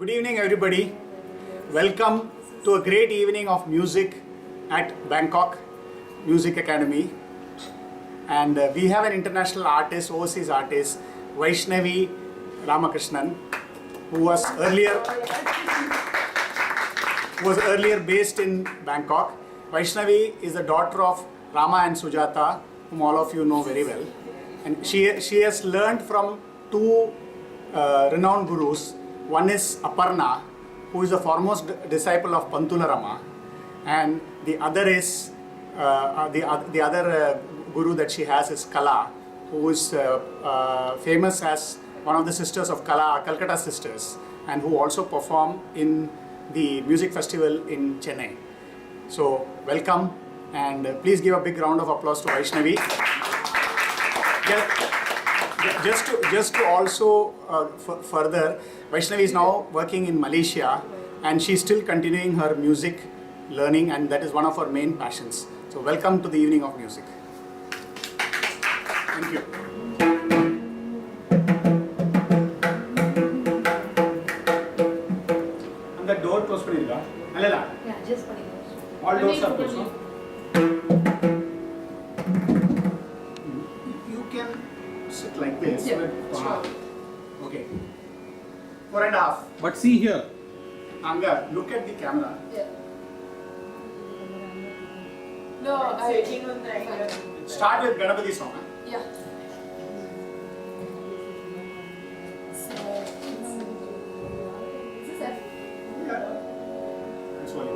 Good evening, everybody. Welcome to a great evening of music at Bangkok Music Academy. And we have an international artist, overseas artist, Vaishnavi Ramakrishnan, who was earlier based in Bangkok. Vaishnavi is the daughter of Rama and Sujata, whom all of you know very well. And she has learned from two renowned gurus. One is Aparna, who is the foremost disciple of Pantula Rama, and the other is the other guru that she has is Kala, who is famous as one of the sisters of Kala, Calcutta sisters, and who also perform in the music festival in Chennai. So welcome, and please give a big round of applause to Vaishnavi. Just to also further, Vaishnavi is now working in Malaysia, and she's still continuing her music learning, and that is one of her main passions. So welcome to the evening of music. Thank you. And the door close pannirga. Allela? Yeah, just pannirga. All doors are closed, no? You can sit like this. Yeah, but, sure. Okay. 4.5. But see here. Anga, look at the camera. Yeah. No, Start with Ganapati song. Huh? Yeah. Is this it? That's what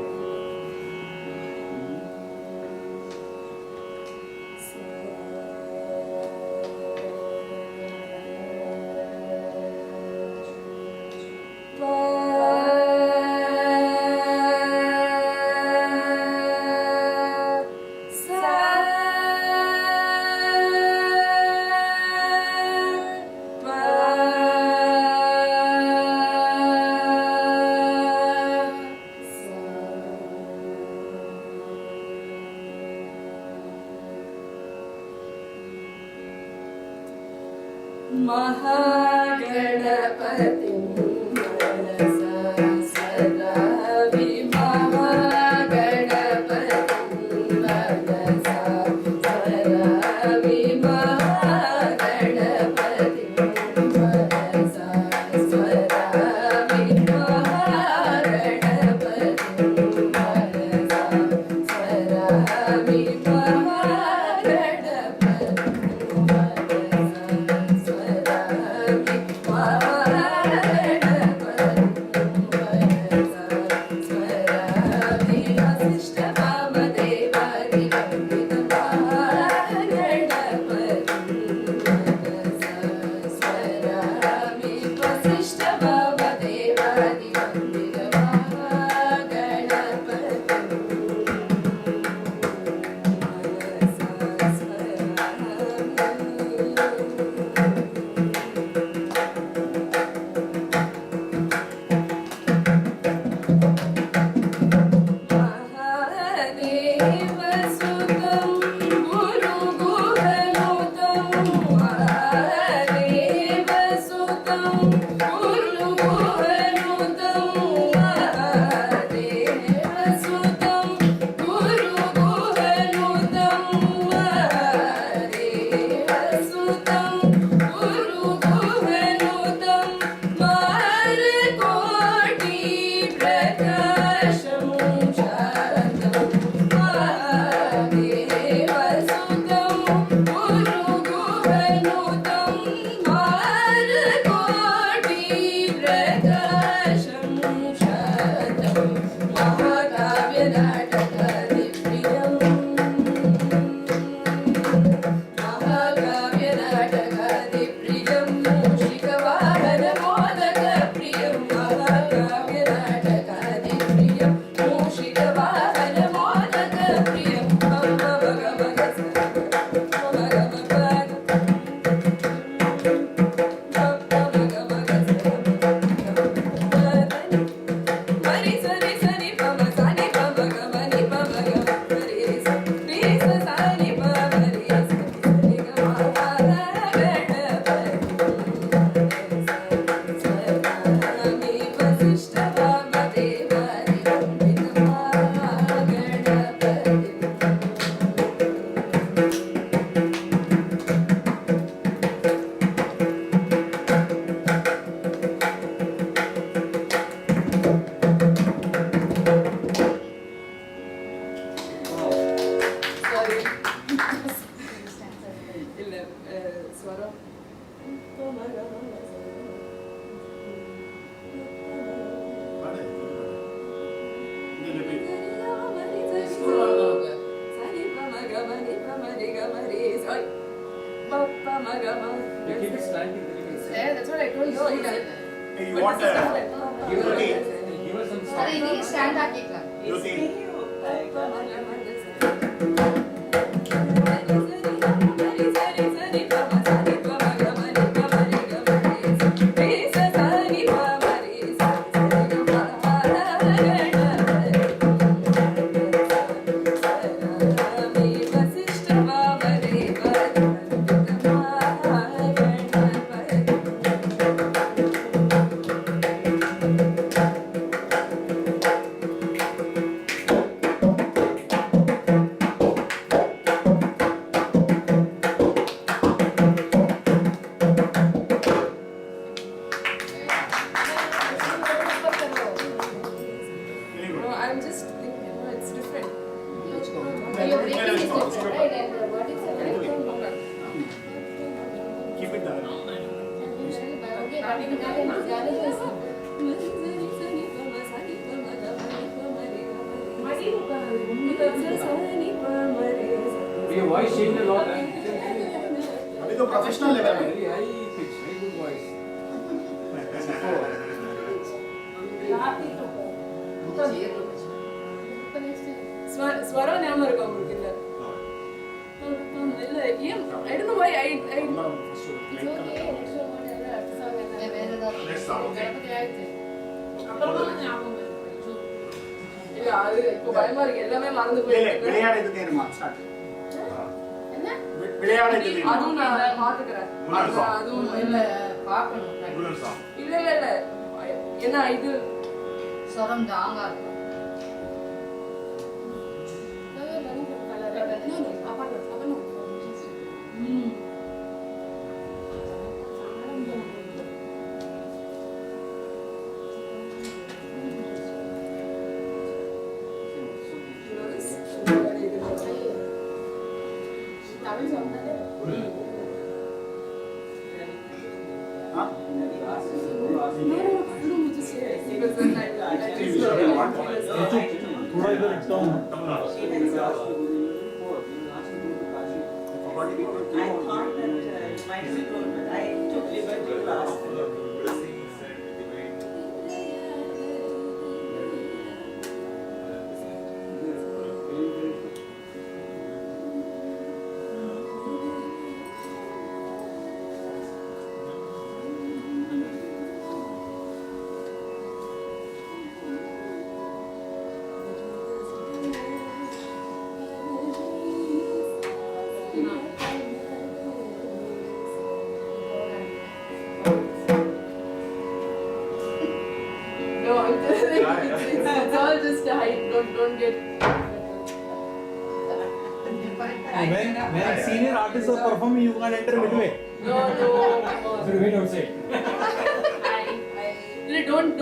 Mahaganapatim Manasa Sada Vimahaganapatim Manasa Sada Vimahaganapatim Manasa Sada Vimahaganapatim Manasa Sada Vimahaganapatim You keep it slanting. Yeah, that's what I told you. Hey, you want Give Jyoti? her some Sorry, you stand back. Jyoti, very No, good. I'm just thinking, no, it's different. Your breathing is different, right? And what is the Keep it down. Your voice changed a lot. अभी तो professional level में Very high pitch, very good voice. ஸ்வரம் ஞாபகம் இருக்கா உங்களுக்கு இல்ல இல்ல ஏன் I don't know why I இல்ல அது இப்போ பயமா இருக்கு எல்லாமே மறந்து போயிருக்கு விளையாட இது தெரியுமா ஸ்டார்ட் விளையாட இது தெரியுமா அதுவும் நான் பாத்துக்கிறேன் அதுவும் இல்ல இல்ல இல்ல இல்ல என்ன இது ஸ்வரம் ஜாங்கா இருக்கும் हाँ? थोड़ा इधर रखता हूँ I thought that might be good, but I took liberty to ask them. No, it's all just a hype. Don't get. when senior artists are performing you can't enter midway No. So wait outside. Really, don't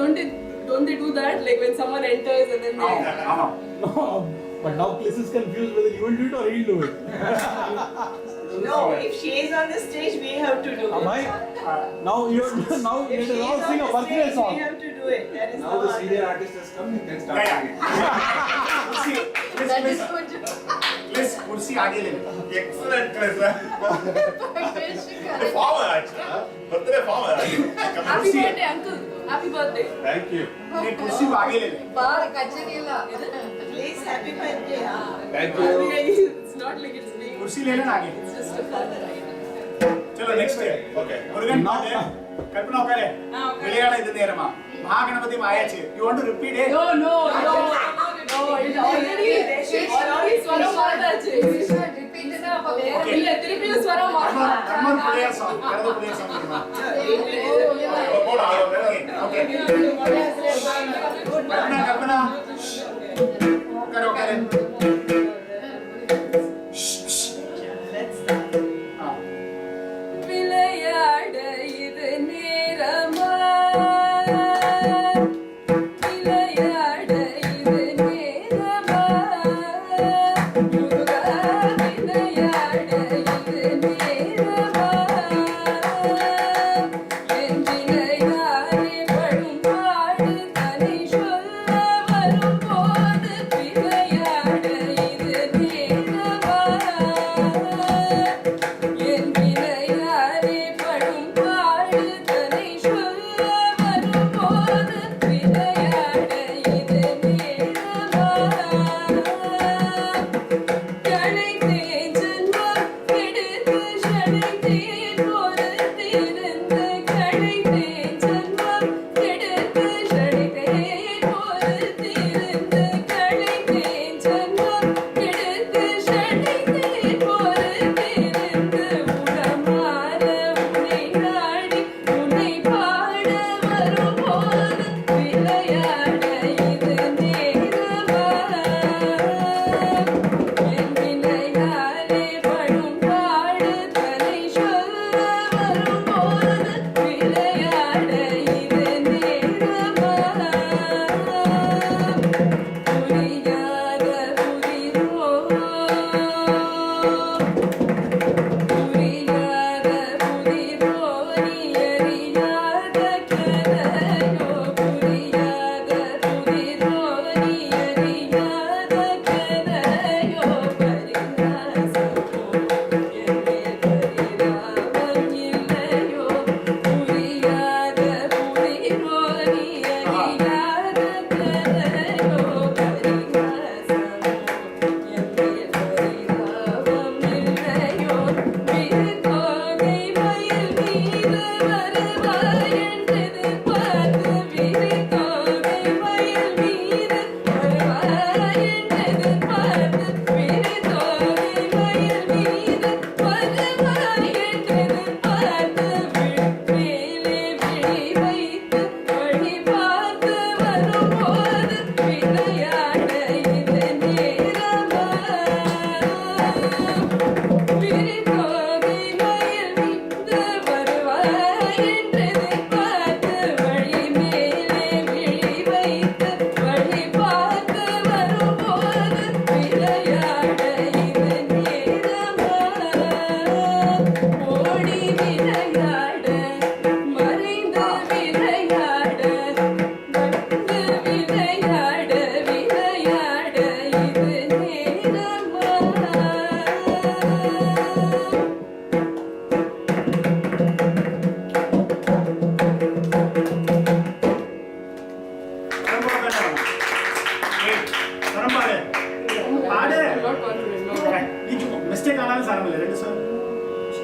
they do that? Like when someone enters and then they. हाँ no but now Chris is confused whether you will do it or he'll do it No, if she is on the stage, we have to do it. Bhai, now you're now If she let us is all sing a on the birthday stage, song we have to do it. That is Now how the I- senior artist has come, you can start. कुर्सी That is please good. Please कुर्सी आगे ले ले Excellent, Chris. Forward. Birthday forward. Happy birthday, uncle. Happy birthday. Thank you. ये कुर्सी को आगे ले ले பாரு கச்சேரி இல்ல Please, happy birthday. Thank I you. think it's not like it's being. कुर्सी ले लेना आगे It's just a fun ride. चलो नेक्स्ट Okay. मुरुगन Now- पाटे कल्पना करे विளையாட இது நேரமா மகாகணபதி ஆயாச்சு you want to repeat it No, it's already ஸ்வரம் மாறிடுச்சு. ரிப்பீட் அப்ப வேற Okay. இல்ல திருப்பியும் ஸ்வரம் மாறணும். கர்மர் பிளேயர் சாங் கர்மர் பிளேயர் சாங் தெரியுமா ओके कल्पना करो करे Let's start. हाँ விளையாட இது நேரமா விளையாட இது நேரமா முருகா விளையாட இது நேரமா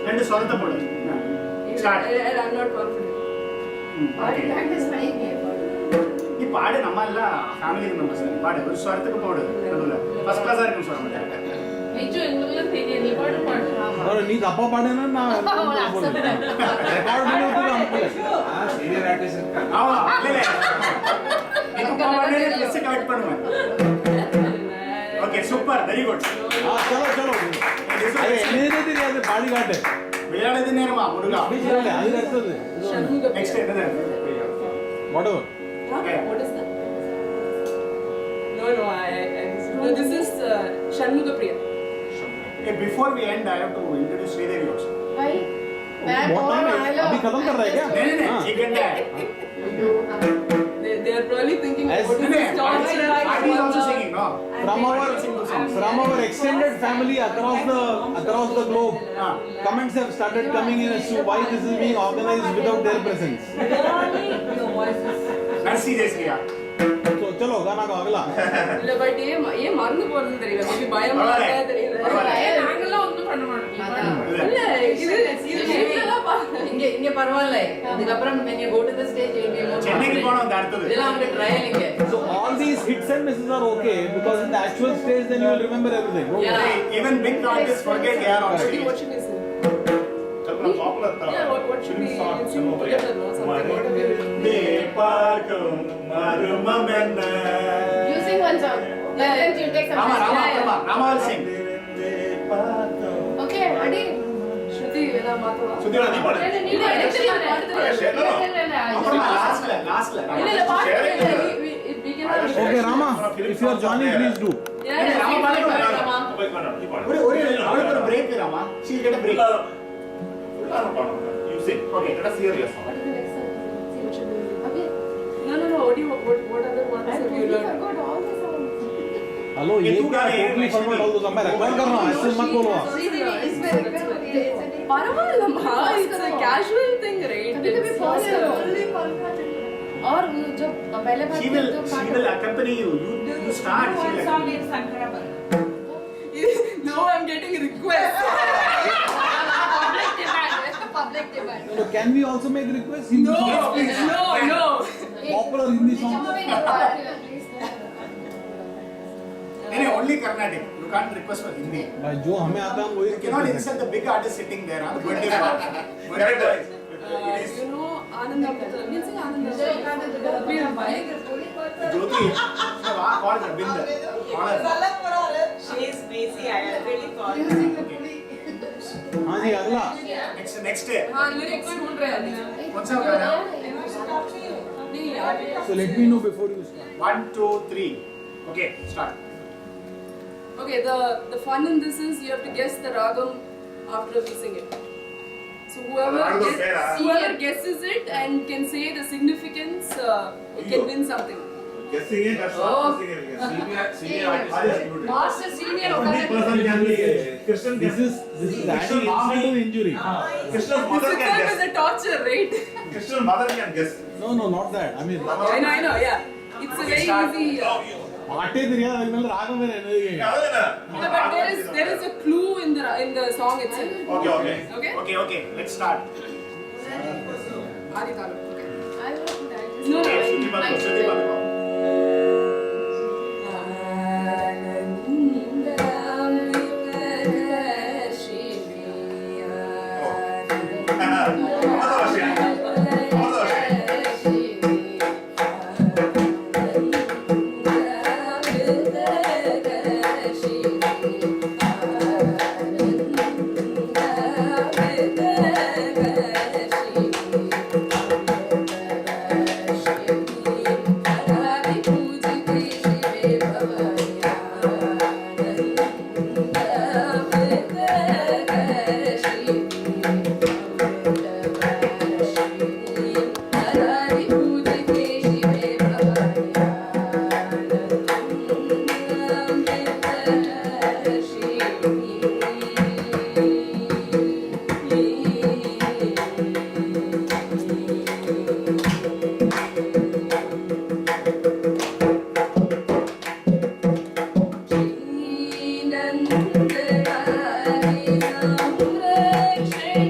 ரெண்டு சொரத்தை போடு ஸ்டார்ட் I'm not confident. நீ பாடு நம்ம எல்லாம் ஃபேமிலி மெம்பர்ஸ் பாடு ஒரு ஸ்வரத்துக்கு போடு நடுவில் ஃபர்ஸ்ட் கிளாஸா இருக்கும் ஸ்வரம் ஐயோ எங்களுக்குலாம் தெரியாது நீ பாடு பாடு நீ தப்பா பாடுனா நான் ரெக்கார்ட் பண்ணி senior artist இருக்காங்க. ஆமா இல்ல நீ தப்பா பாடுனே லிஸ்ட் கலெக்ட் பண்ணுவேன் ஓகே சூப்பர் வெரி குட் चलो चलो अरे என்னது தெரியாது பாடி காட்டு விளையாடுறது நேரமா முருகா இல்ல அது அடுத்தது ஷண்முக நெக்ஸ்ட் என்னது whatever Okay. What is that? No, no, this is Shanmuga Priya. Okay, before we end, I have to introduce Sridevi also. बहुत टाइम है अभी खत्म कर रहा है क्या नहीं, एक घंटा है. They are probably thinking, As- what is this torture? Aarti is also singing, no? from our extended family across the globe Ah. comments have started coming in as to why this is being organized without their presence Your voice is Mercy Desriya. so चलो गाना का अगला இல்ல but ஏன் மறந்து போறது தெரியல maybe பயமா பரவாயில்ல. இருக்கா தெரியல பரவாயில்ல. நாங்கெல்லாம் ஒண்ணும் பண்ண மாட்டோம் அதான். இல்ல இது இதெல்லாம் இங்க பரவாயில்ல இதுக்கப்புறம் when you go to the stage you'll be more சென்னைக்கு போனோம் அந்த அடுத்தது. இதெல்லாம் அவங்க ட்ரையல் இங்க so all these hits and misses are okay because in the actual stage then you will remember everything don't Yeah. worry. Even big artists forget they are on stage. what should we say? చాలా popular Yeah, what should we sing together, no? Something what we மருந்தே பார்க்கும் மருமம் என்ன you sing one song then you take some Rama, time. Rama will sing. மருந்தே பார்க்கும் okay ready ஸ்ருதி வேணா மாத்தவா சுத்திரா நீ பாடு. இல்ல எனக்கு தெரியாது பாடு தெரியாது அப்புறமா lastல. இல்ல பாடு தெரியாது we can have okay Rama if you are joining please do yeah Rama பாடு. Rama போய் பண்ணு நீ பாடு ஒரு அவளுக்கு ஒரு break Rama. She will get a break. எல்லாரும் பாடுங்க you sing okay let us hear your song no what other ones have you learned hello ये ये तू क्या गा रही है, totally Vaishnavi. forgot all those मैं record कर रहा हूं ऐसे मत बोलो आप பரவாயில்லம்மா it's a casual thing right कभी-कभी It's pause not- करो। और जब पहले बार She will accompany you. You start. She will song accompany. in Sankarabal. no I'm getting requests public demand so can we also make requests Hindi no songs? no popular Hindi songs नहीं, only Carnatic. You can't request for Hindi. भाई जो हमें आता है वही You cannot insult the big artist sitting there. Huh? Birthday boy. Correct. you know Anandam you sing Anandam Jyoti. Call her. Binder. Call her. She is busy. I already called her. हाँ जी अगला Next day. हाँ lyrics ढूंढ रहे हैं कौन सा गाना? नहीं यार so let me know before you start 1, 2, 3. Okay, start. okay the fun in this is you have to guess the ragam after we sing it so Ragam vera? whoever guesses it and can say the significance can win something guessing it that's Oh. not singing it senior artist master senior only person can be Christian this is adding insult to injury Christian this mother can itself guess is a torture right Christian mother can guess no not that I mean I know yeah it's a very easy पाटे தெரியாது அதுக்கு மேல ராகம் வேற என்னது அதுனா yeah, but there is a clue in the song itself okay okay okay Okay, let's start. Adi Talam okay I will die no Okay, Shruti Babu, Shruti Babu. Nandani Samrakshe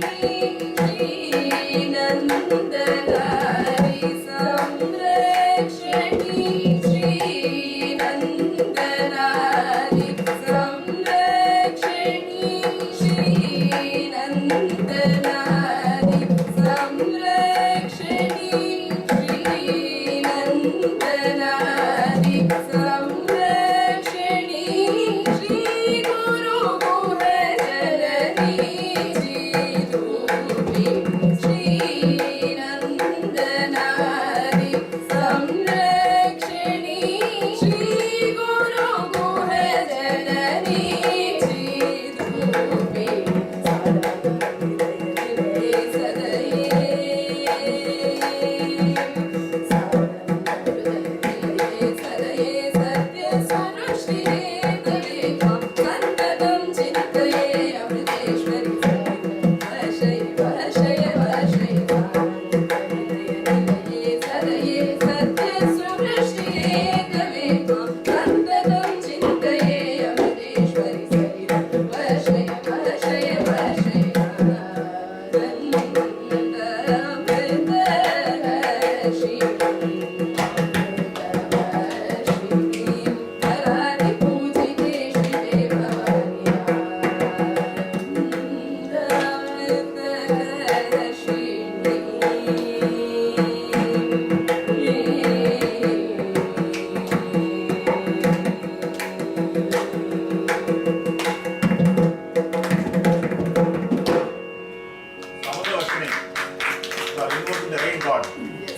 the rain god. Yes.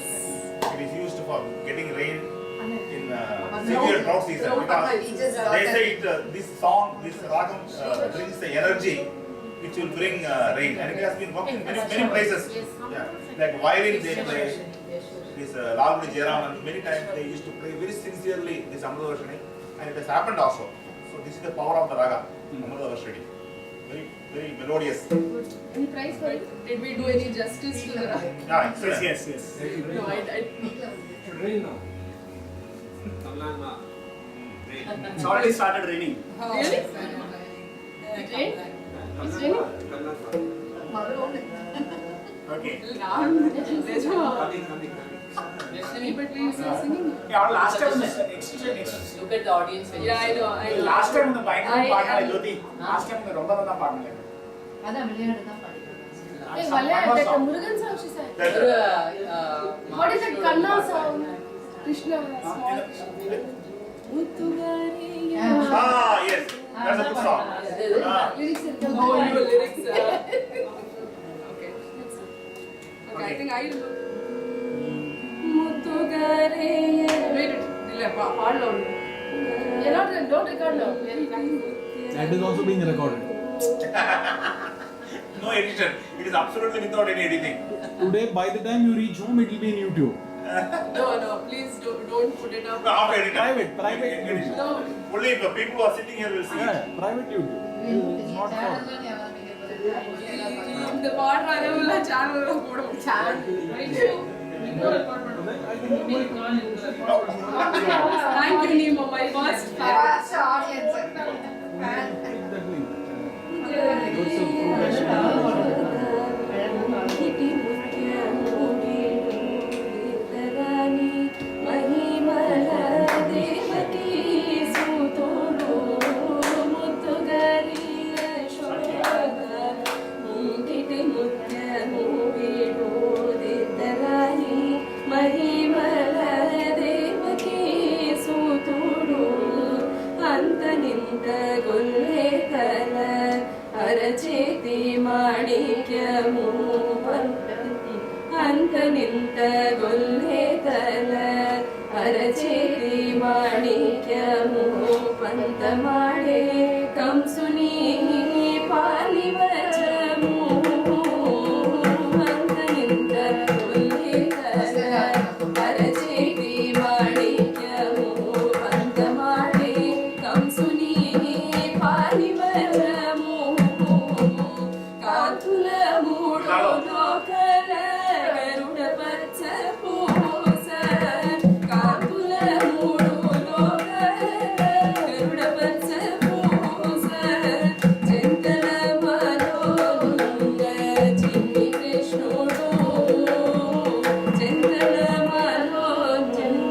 It is used for getting rain in severe drought season because they say this song, this ragam brings the energy which will bring rain, and it has been worked in many places. Yeah. Like violin they play, this Lalgudi Jairam, and many times they used to play very sincerely this Amritavarshini, and it has happened also. So this is the power of the raga, Amritavarshini. Very, very melodious. Any prize for it? Did we do any justice to the raga? Yeah, Yes, excellent. yes, yes. No, I Rain now. Tamlana. It's already started raining. Really? It rained? It's raining? Okay. Vaishnavi, but we were singing. Yeah, last time, Look at the audience when you Yeah, I know. I know. last time the bike I- partner Jyoti. Last time the romba nalla partner. அதான் விளையாடு தான் படிக்கணும். Hey, Malaya, that Murugan song she sang. That's What is that Kanna song? Krishna, small Krishna. Muttugariya. Ah, yes. That's a good song. Ah. Lyrics in the Oh, your lyrics. Okay. Okay, I think I remember. Muttugariya. Wait, paadla undu. You're not, don't record now. That is also being recorded. No edition. It is absolutely without any editing. Today, by the time you reach home, it will be in YouTube. No, please don't put it up. After editing. Private edition. No. Only if the people who are sitting here will see it. Yeah, private YouTube. It's not for. இந்த பாடுறாருல சேனல்ல போடும். Thank you, Nemo, my first fan. అరచేతి మాణిక్యము అంత నింత గొల్లే తల అరచేతి మాణిక్యము పంత మాడే కంసుని పాలివచము అంత నింత గొల్లే తల అరచేతి మాణిక్యము పంత మాడే కంసుని పాలివచము కాంతుల మూడు లోకల గరుడ పచ్చ పూస కాంతుల మూడు లోకల గరుడ పచ్చ పూస చింతల మలోనుంగ చిన్ని కృష్ణుడు చింతల మలోనుంగ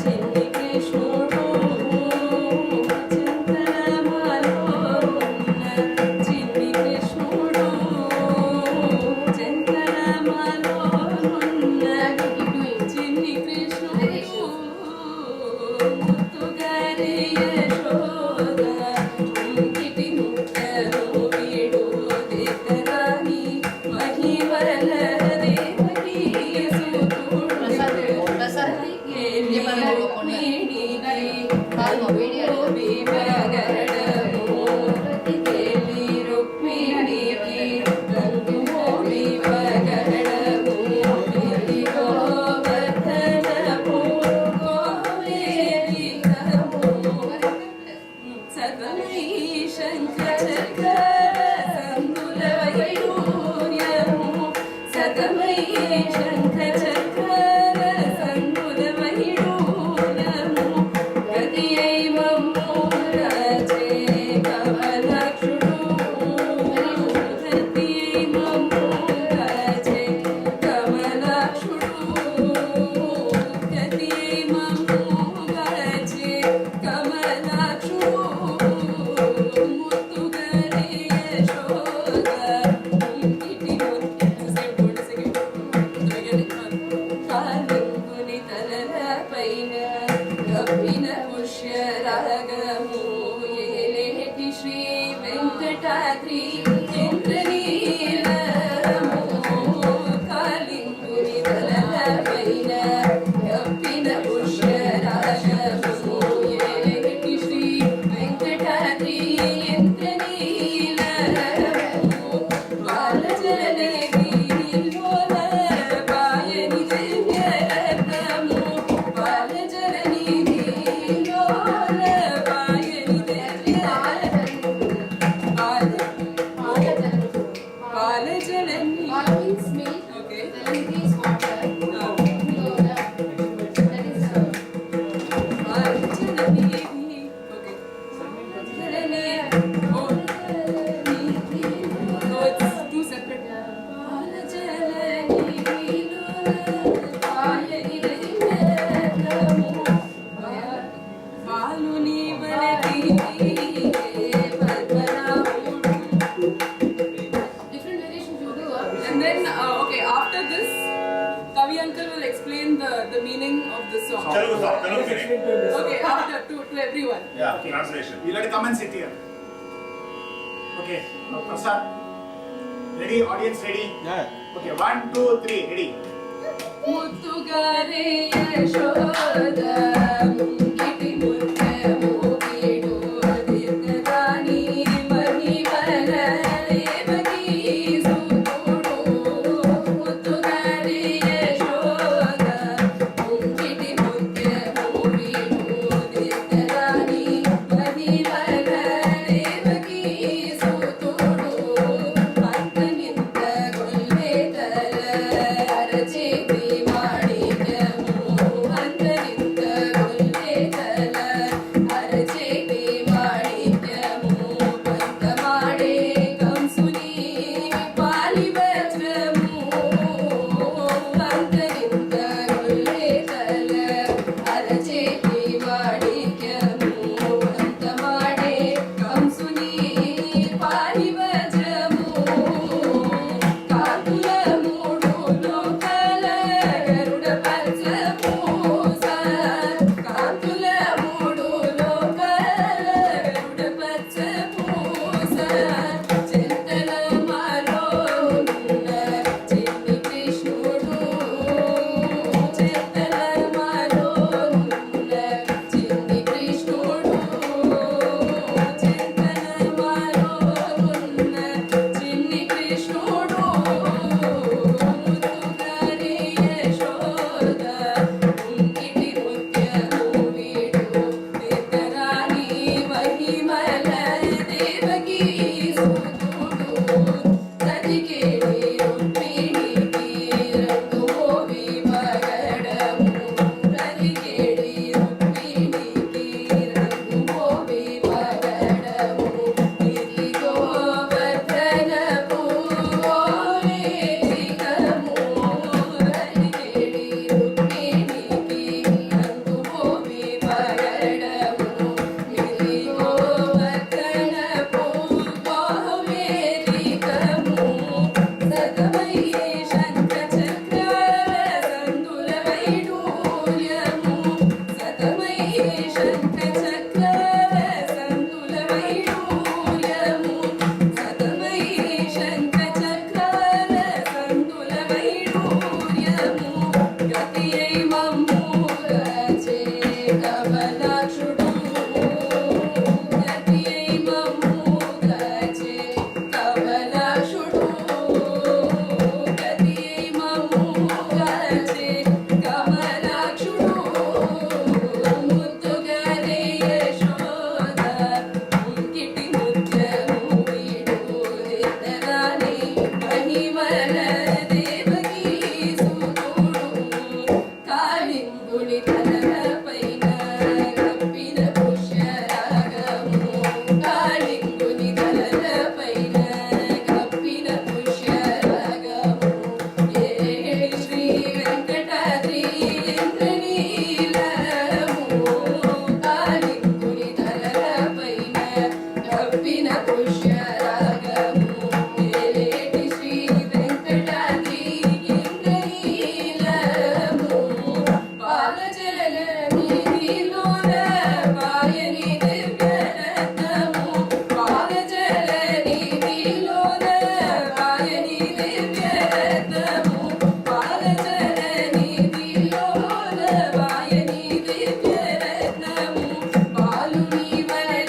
చిన్ని కృష్ణుడు Shri Venkatadri చంద్రనీలము come and sit here. Okay, now Prasad. Ready? Audience ready? Yeah. Okay, 1, 2, 3, ready. ముత్తుగారే Yashoda ముంగిటి ముత్యము వీడు దీర్ఘరాణి మహిమల దేవకీ సుతుడు. ముత్తుగారే యశోద ముంగిటి ముత్యము వీడు దీర్ఘరాణి మహిమల దేవకీ సుతుడు. అంతనింత గొల్వెతల అరచేతి మాణిక్యము అంతరింత గొల్వెతల అరచేతి మాణిక్యము పంతమాడే కంసుని పాలివజ్రము అంతరింత గొల్వెతల అరచేతి మాణిక్యము పంతమాడే కంసుని పాలివజ్రము కాకుల మూడు లోకల గరుడ పచ్చపూస కాకుల మూడు లోకల గరుడ పచ్చపూస చింతల మాలోనున్న చిన్ని కృష్ణుడు చింతల మాలోనున్న చిన్ని కృష్ణుడు చింతల మాలోనున్న చిన్ని కృష్ణుడు. ముత్తుగారే యశోద ముంగిటి ముత్యము వీడు దీర్ఘరాణి మహిమల దేవకీ సుతుడు. సతికేడి రుక్మిణికి రంగుమోవి పగడము సతికేడి రుక్మిణికి రంగుమోవి పగడము ఇది గోవర్ధనపు గోవేదికము సతికేడి రుక్మిణికి రంగుమోవి పగడము ఇది గోవర్ధనపు గోవేదికము. సతమయే శంఖచక్ర సందుల వైడూర్యము సతమయే శంఖచక్ర సందుల వైడూర్యము సతమయే శంఖచక్ర సందుల వైడూర్యము. గతియై మమ్మురచే కమలాక్షుడు గతియై మమ్మురచే కమలాక్షుడు గతియై మమ్మురచే కమలాక్షుడు. ముత్తుగారే యశోద ముంగిటి ముత్యము వీడు దీర్ఘరాణి మహిమల దేవకీ సుతుడు. కాళింగుని తలపైన కప్పిన పుష్యరాగము కాళింగుని తలపైన కప్పిన పుష్యరాగము ఏ శ్రీ వెంకటాద్రి ఇంద్రనీలము కాళింగుని తలపైన కప్పిన పుష్యరాగము ఏటి శ్రీ వెంకటాద్రి ఇంద్రనీలము. పాలజల నిధిలోన పాయని దివ్యరత్నము పాలజల నిధిలోన పాయని దివ్యరత్నము పాలజల నిధిలోన పాయని దివ్యరత్నము. పాలుని వలె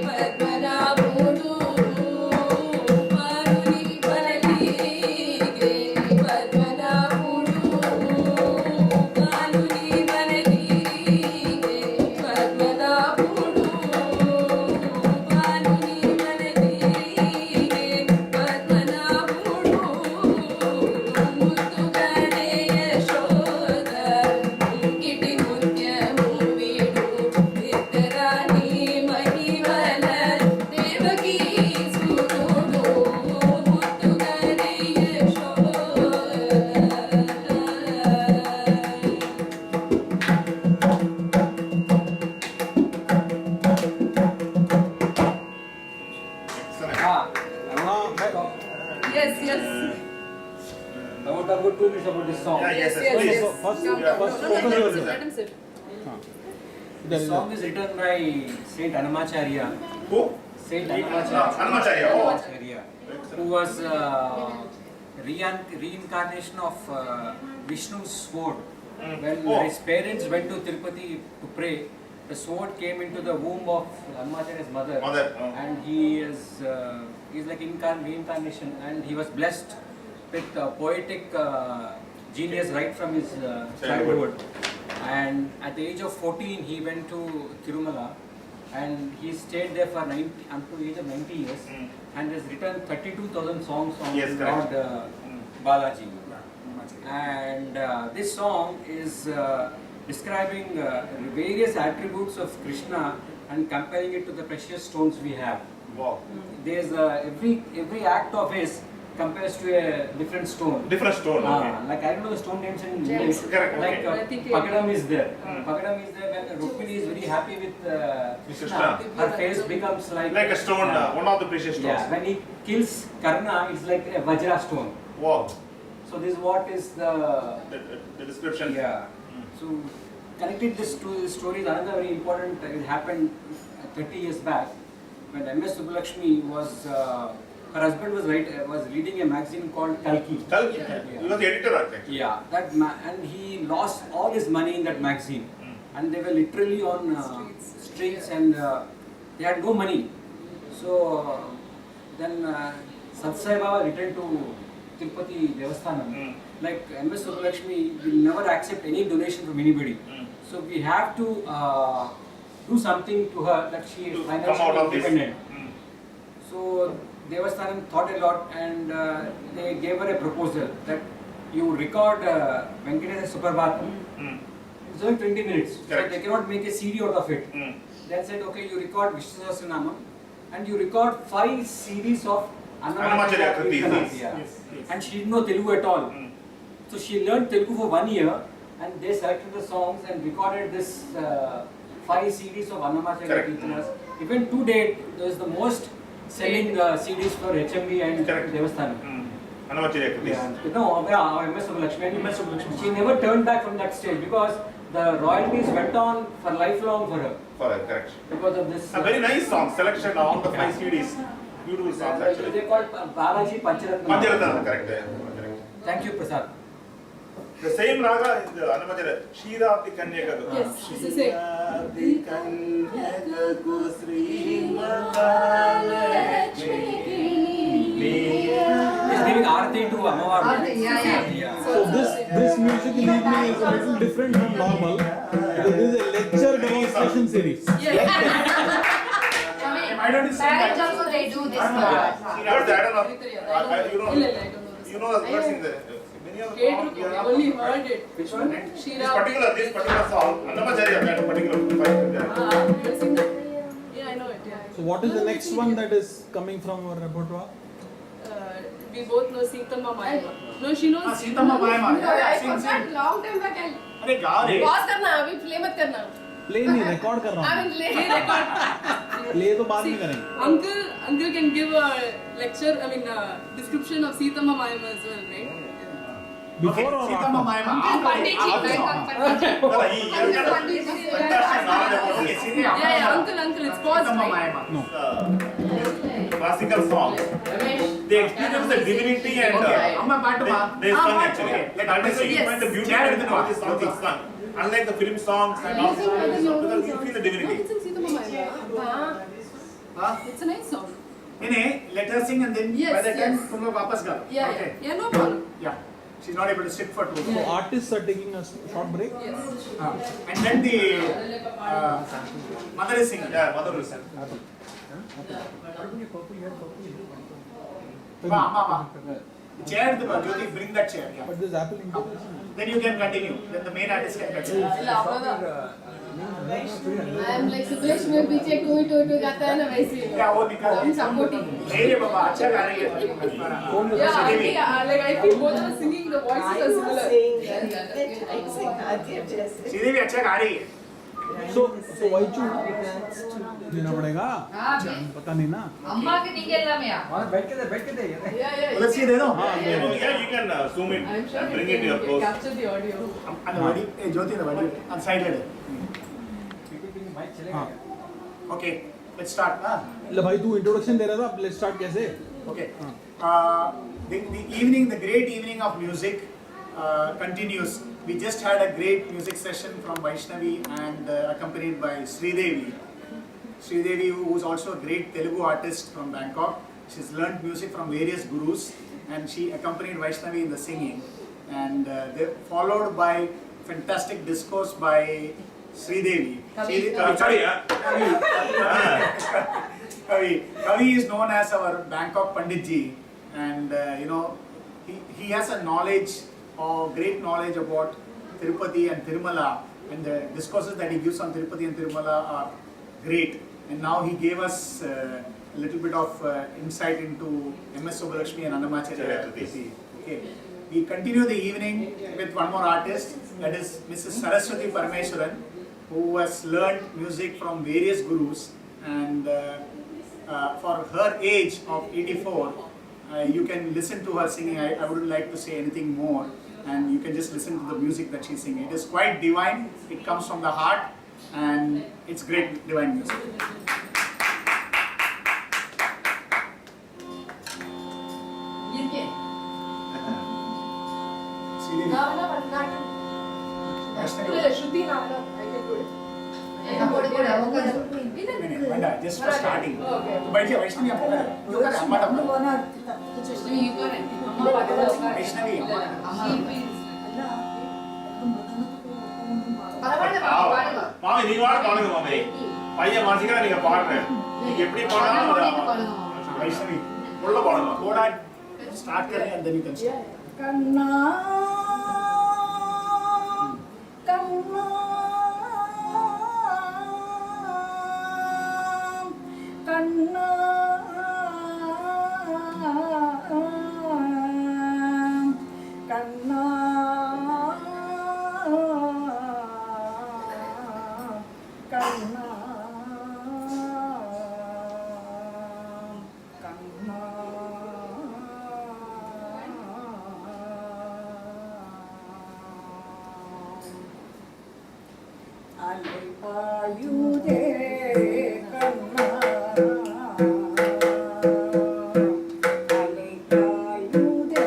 పద్మనాభుడు పాలుని వలె పద్మనాభుడు పాలుని వలె పద్మనాభుడు పాలుని వలె పద్మనాభుడు. ముత్తుగారే యశోద ముంగిటి ముత్యము వీడు దీర్ఘరాణి మహిమల Devaki సుతుడు. ముత్తుగారే Yashoda. Yes, yes. I want to talk about 2 minutes about this song. Yeah, yes, Yes, yes, yes. yes. First, Come, yeah, come. first, No, focus let him on sit, that. let him sit. This song is written by Saint Annamacharya. Who? Saint Annamacharya. Oh. Annamacharya, who was reincarnation of Vishnu's sword. When Oh. his parents went to Tirupati to pray, the sword came into the womb of Annamacharya's mother. And he is he's like reincarnation, and he was blessed with poetic genius right from his childhood. And at the age of 14, he went to Tirumala, and he stayed there for up to the age of 90 years, and has written 32,000 songs on Yes, Lord Balaji. And this song is describing various attributes of Krishna and comparing it to the precious stones we have. Wow. There's every act of his compares to a different stone. Different stone. Okay. Like I don't know the stone names in English. Correct, Like okay. Pagadam is there. Pagadam is there when Rukmini is very happy with Krishna. Her face becomes like a stone, one of the precious stones. Yeah, when he kills Karna, it's like a Vajra stone. Wow. So this is what is The description. yeah. So connected this to the story is another very important. It happened 30 years back when M.S. Subbulakshmi was. Her husband was leading a magazine called Kalki. Kalki. Yeah. He was the editor, I think. Yeah, and he lost all his money in that magazine, and they were literally on streets, and they had no money. So then Satsai Baba returned to Tirupati Devasthanam. Like M.S. Subbulakshmi will never accept any donation from anybody. So we have to do something to her that she is To come out financially of this. independent. So Devasthanam thought a lot, and they gave her a proposal that you record Venkateswara Suprabhatam. It's only 20 minutes, so Correct. they cannot make a CD out of it. They said, okay, you record Vishnu Sahasranamam and you record 5 CDs of Annamacharya Kritis. Kirtanas. Yeah. And she didn't know Telugu at all. So she learned Telugu for 1 year, and they selected the songs and recorded this 5 CDs of Annamacharya Correct. Kirtanas. Even to date, it was the most selling CDs for HMB and Correct. Devasthanam. Annamacharya Kritis. Yeah. No, MS Subbulakshmi. She never turned back from that stage because the royalties went on for lifelong for her Correct. because of this. A very nice song selection on the 5 CDs. Beautiful songs actually. They called Balaji Pancharatna. Pancharatna, correct. Correct. Thank you, Prasad. The same raga in the Annamacharya, Shirabdi Kanyakaku. Yes, it's the same. Shirabdi Kanyakaku Sri He's giving Aarati to Ammavar. Yeah. So this music in evening is a little different from normal because this is a lecture demonstration series. Why don't you sing Parents that? also they do this. I don't know. You know the words in the many of the songs we have. only heard it. Which one? This particular song, Annamacharya had a particular fight there. You sing that? Yeah, I know it. Yeah. So what is the next one that is coming from our repertoire? We both know Seethamma Mayama. No, she knows. Seethamma Mayama. I Sing, forgot sing. long time back. अरे गा रे. Pause करना, अभी play मत करना. Play नहीं record कर रहा I हूँ. mean, play record. Play तो बाद में करेंगे. Uncle can give a lecture. I mean, description of Seethamma Mayama as well, right? Before or Seethamma after? Mayama. Panditji, No, he has got fantastic knowledge about this. Yeah, uncle, it's paused, Seethamma right? Mayama. Classical songs. They experience the divinity and Amma paatu ma. they sung actually. Okay. That is why you Yes. find the beauty in all these songs are sung. Unlike the film songs and all these songs, because you feel the divinity. It's in Seethamma Mayama. Huh? It's a nice song. नहीं, let her sing and then Yes, by the time yes. तुम लोग वापस गाओ. Yeah, Okay. yeah, no problem. Yeah. She's not able to sit for too So long. artists are taking a short break. Yes. And then the mother is singing. Yeah, mother will sing. Amma. Chair, Jyoti, bring that chair. Yeah. But this Apple integration. Then you can continue. Then the main artist can continue. I am like Subbulakshmi में पीछे to गाता है ना वैसे क्या वो निकाल I'm supporting. नहीं रे बाबा अच्छा गा रही है. Yeah, like I feel both are singing, the voices are similar. Sridevi अच्छा गा रही है. So Vaichu देना पड़ेगा. पता नहीं ना. अम्मा के निकलना में Yeah. Let's see दे दो. Yeah, you can zoom in I'm sure and bring he it to your can close. capture the audio. அந்த வடி ज्योति அந்த வடி அந்த சைடுல हाँ Okay, let's start. ले भाई तू इंट्रोडक्शन दे रहा था, लेट्स स्टार्ट कैसे? Okay. The evening, the great evening of music continues. We just had a great music session from Vaishnavi and accompanied by Sridevi. Sridevi, who is also a great Telugu artist from Bangkok. She's learned music from various gurus and she accompanied Vaishnavi in the singing. And they followed by fantastic discourse by Sridevi. Kavi. Kavi is known as our Bangkok Panditji, and he has a knowledge, or great knowledge about Tirupati and Tirumala, and the discourses that he gives on Tirupati and Tirumala are great. And now he gave us a little bit of insight into MS Subbalakshmi and Annamacharya. Okay. We continue the evening with one more artist, that is Mrs. Saraswati Parameswaran, who has learned music from various gurus, and for her age of 84, you can listen to her singing. I wouldn't like to say anything more, and you can just listen to the music that she's singing. It is quite divine, it comes from the heart, and it's great divine music. Shruti Navana, I can do it. Just for starting. Okay. Vaishnavi, மாமி நீ பாடுங்க மாமி. பையன் மனசுக்கு நீங்க பாடுறேன். நீங்க எப்படி பாடணும்? Vaishnavi, உள்ள பாடுங்க. Koda, start kare and then you can start. Kanna, Kanna, Kanna, Kanna, Kanna, Alayude Kanna, Alayude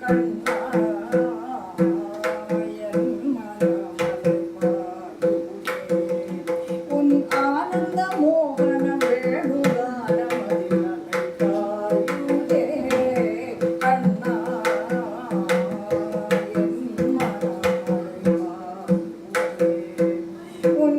Kanna, Un Ananda Mohana Venuganamadilalayude Kanna, Un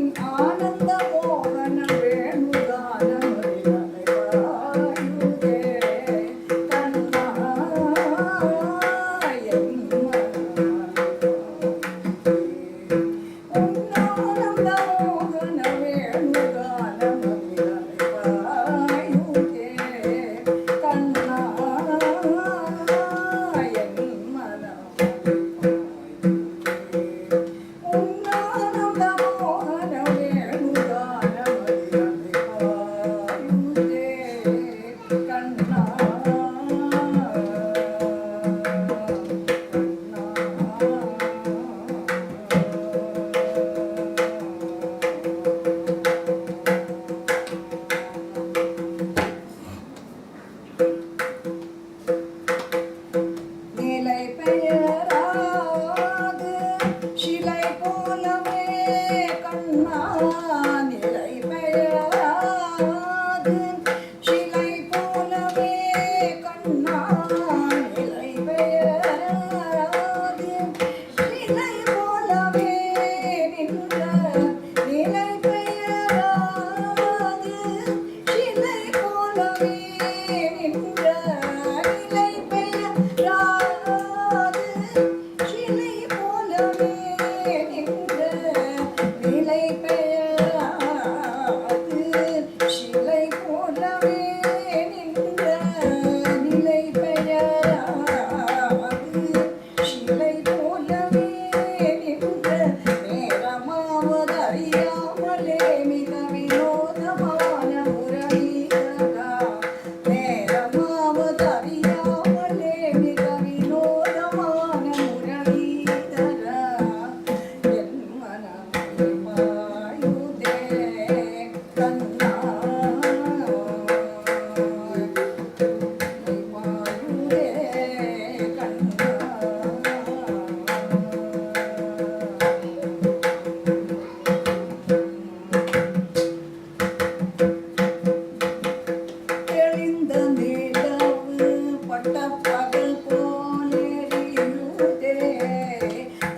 நிலவு பட்டப்பகல் போலெரியுதே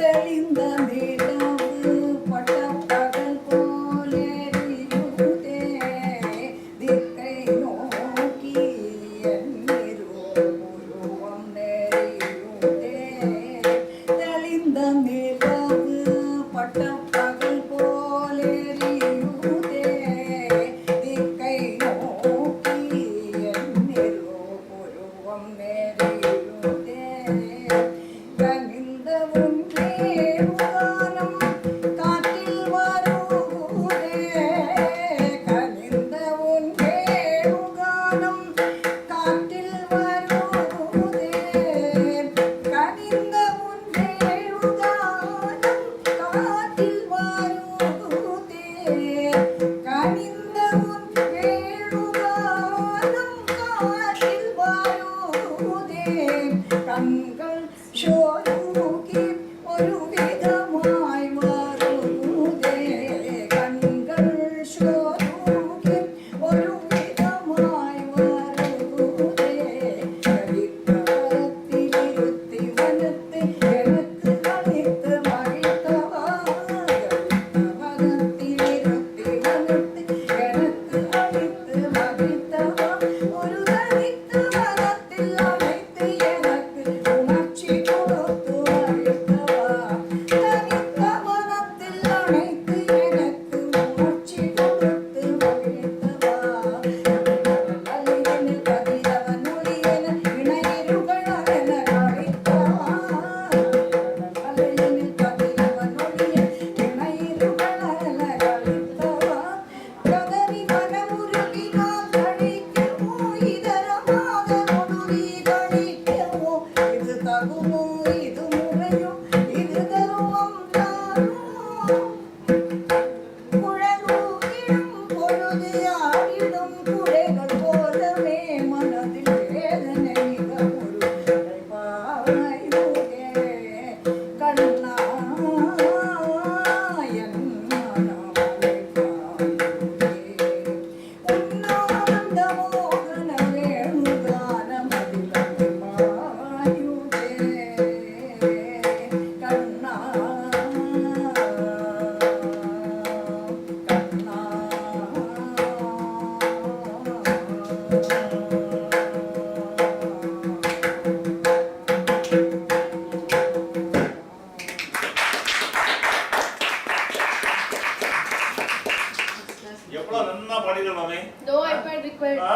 தெளிந்த நிலவு பட்டப்பகல் போலெரியுதே திக்கை நோக்கி உருவம் நெறியுதே தெளிந்த நிலவு பட்டப்பகல் போலெரியுதே திக்கை நோக்கி உருவம் நெறியுதே கனிந்த ஒன்றே உதானம் காற்றில் வருகுதே கனிந்த ஒன்றே உதானம் காற்றில் வருகுதே கனிந்த ஒன்றே உதானம் காற்றில் வருகுதே கனிந்த ஒன்றே உதானம் காற்றில் வருகுதே கண்கள் ஷோருகி ஒரு விதமாய் வருகுதே கண்கள் ஷோருகி ஒரு விதமாய் வருகுதே கவிப்பரத்தில் இருத்தி வனத்து எனக்கு அளித்து மகிழ்த்தவா கவிப்பரத்தில் இருத்தி வனத்து எனக்கு அளித்து மகிழ்த்தவா ஒரு தனித்து வனத்தில் அழைத்து எனக்கு உணர்ச்சி கொடுத்து மகிழ்த்தவா தனித்த வனத்தில் அழைத்து எனக்கு உணர்ச்சி கொடுத்து மகிழ்த்தவா அலையென கதிரவன் ஒளியென இணையிருகளென அழைத்தவா அலையென கதிரவன் ஒளியென இணையிருகளென அழைத்தவா கதறி மனமுருகினால் கழிக்கவோ இதரமாக முடுவி கழிக்கவோ இது தகுமோ இது முறையோ இது தருமம் தானோ குழலூரிடும் பொழுது ஆடிடும் குறைகள் போலவே மனதில் வேதனை மிக ஒரு பாவாயுதே கண்ணா என் மனமலை பாயுதே உன்னானந்த மோகன வேணுகான மதிலை மாயுதே கண்ணா எவ்வளவு நன்னா பாடிக்கலாமே. No iPad required. Ah?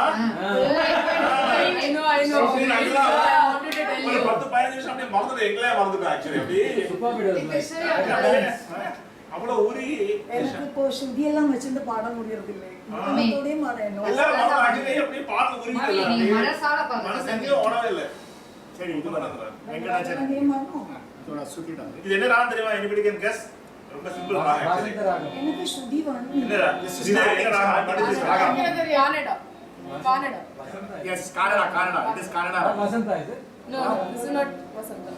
No iPad required. I know. சரி, நல்லா. I wanted to tell ஒரு you. 10-15 நிமிஷம் அப்படியே மறந்துட்டேன். எங்களே மறந்துட்டேன் actually. அப்படி. Superb it was like. Especially on அவ்வளவு ஊறி எனக்கு இப்போ சுதியெல்லாம் வச்சிருந்து பாட முடியறதில்லை முகத்தோடய பாடணும் எல்லாரும் மறந்து actually அப்படியே பாட்டு ஊறிட்டு நீ மனசால பாக்கணும். மனசு எங்கேயோ ஓடவே இல்லை. சரி இது பண்ணுங்க வெங்கடாச்சலம் அதே மாதிரி இதோட சுத்திட்டாங்க இது என்ன ராகம் தெரியுமா? anybody can guess? ரொம்ப சிம்பிள் ராகம் actually. Vasanta Ragam. எனக்கு சுதி வேணும் என்ன ராகம்? இது என்ன ராகம்? What is this ragam? Canada. Canada. Yes Kanada Kanada it is Kanada Not Vasanta, is it? No, this is not Vasanta.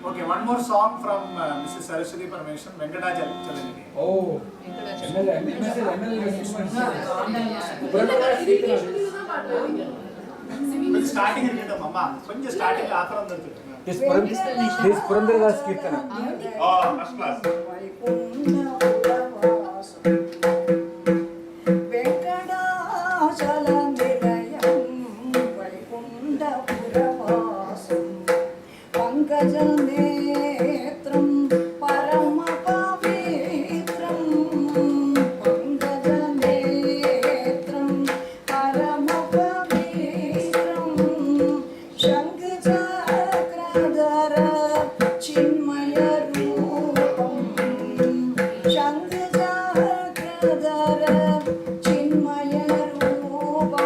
Okay, one more song from Mrs. Saraswati Parmeshwaran, Venkadachalam. Oh. ML கொஞ்சம் starting இருக்கட்டும் அம்மா கொஞ்சம் ஸ்டார்டிங் ஆத்திரம் வந்துருக்கு This Purandarada's Kirtana. Oh, first class. Venkatachalam நிலையம் வைகுண்டபுரவாசம் பங்கஜ நேத்ரம் பரம பவித்ரம் பங்கஜ நேத்ரம் பரம பவித்ரம் சங்கு சக்கரதர சின்மய ரூபம் சங்கு சக்கரதர சின்மய ரூபம்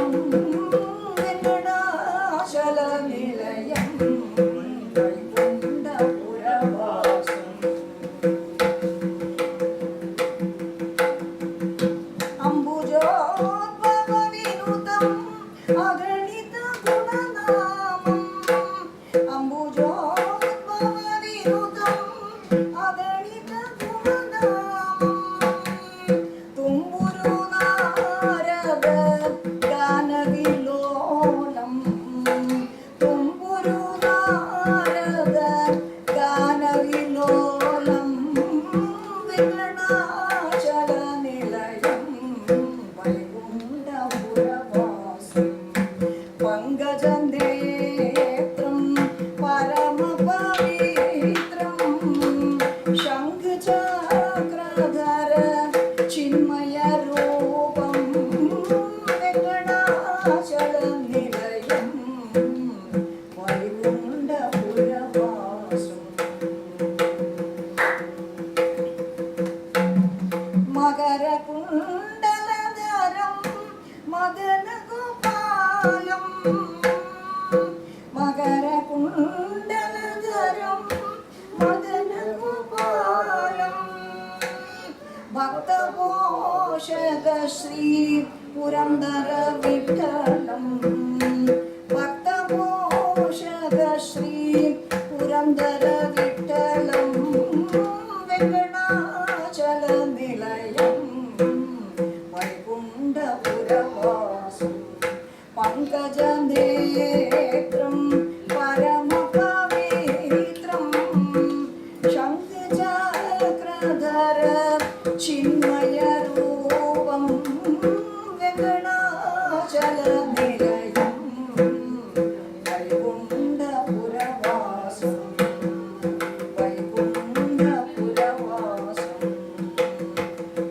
विठ्ठलं भक्तपोषक श्री पुरन्दर विठ्ठलं वेङ्कटाचलनिलयं वैकुण्ठपुरवासं पङ्कजनेत्रं परमपवित्रं शङ्खचक्रधर चिन्मयरूपं वेङ्कटाचलनिलयं वैकुण्ठपुरवासं वैकुण्ठपुरवासं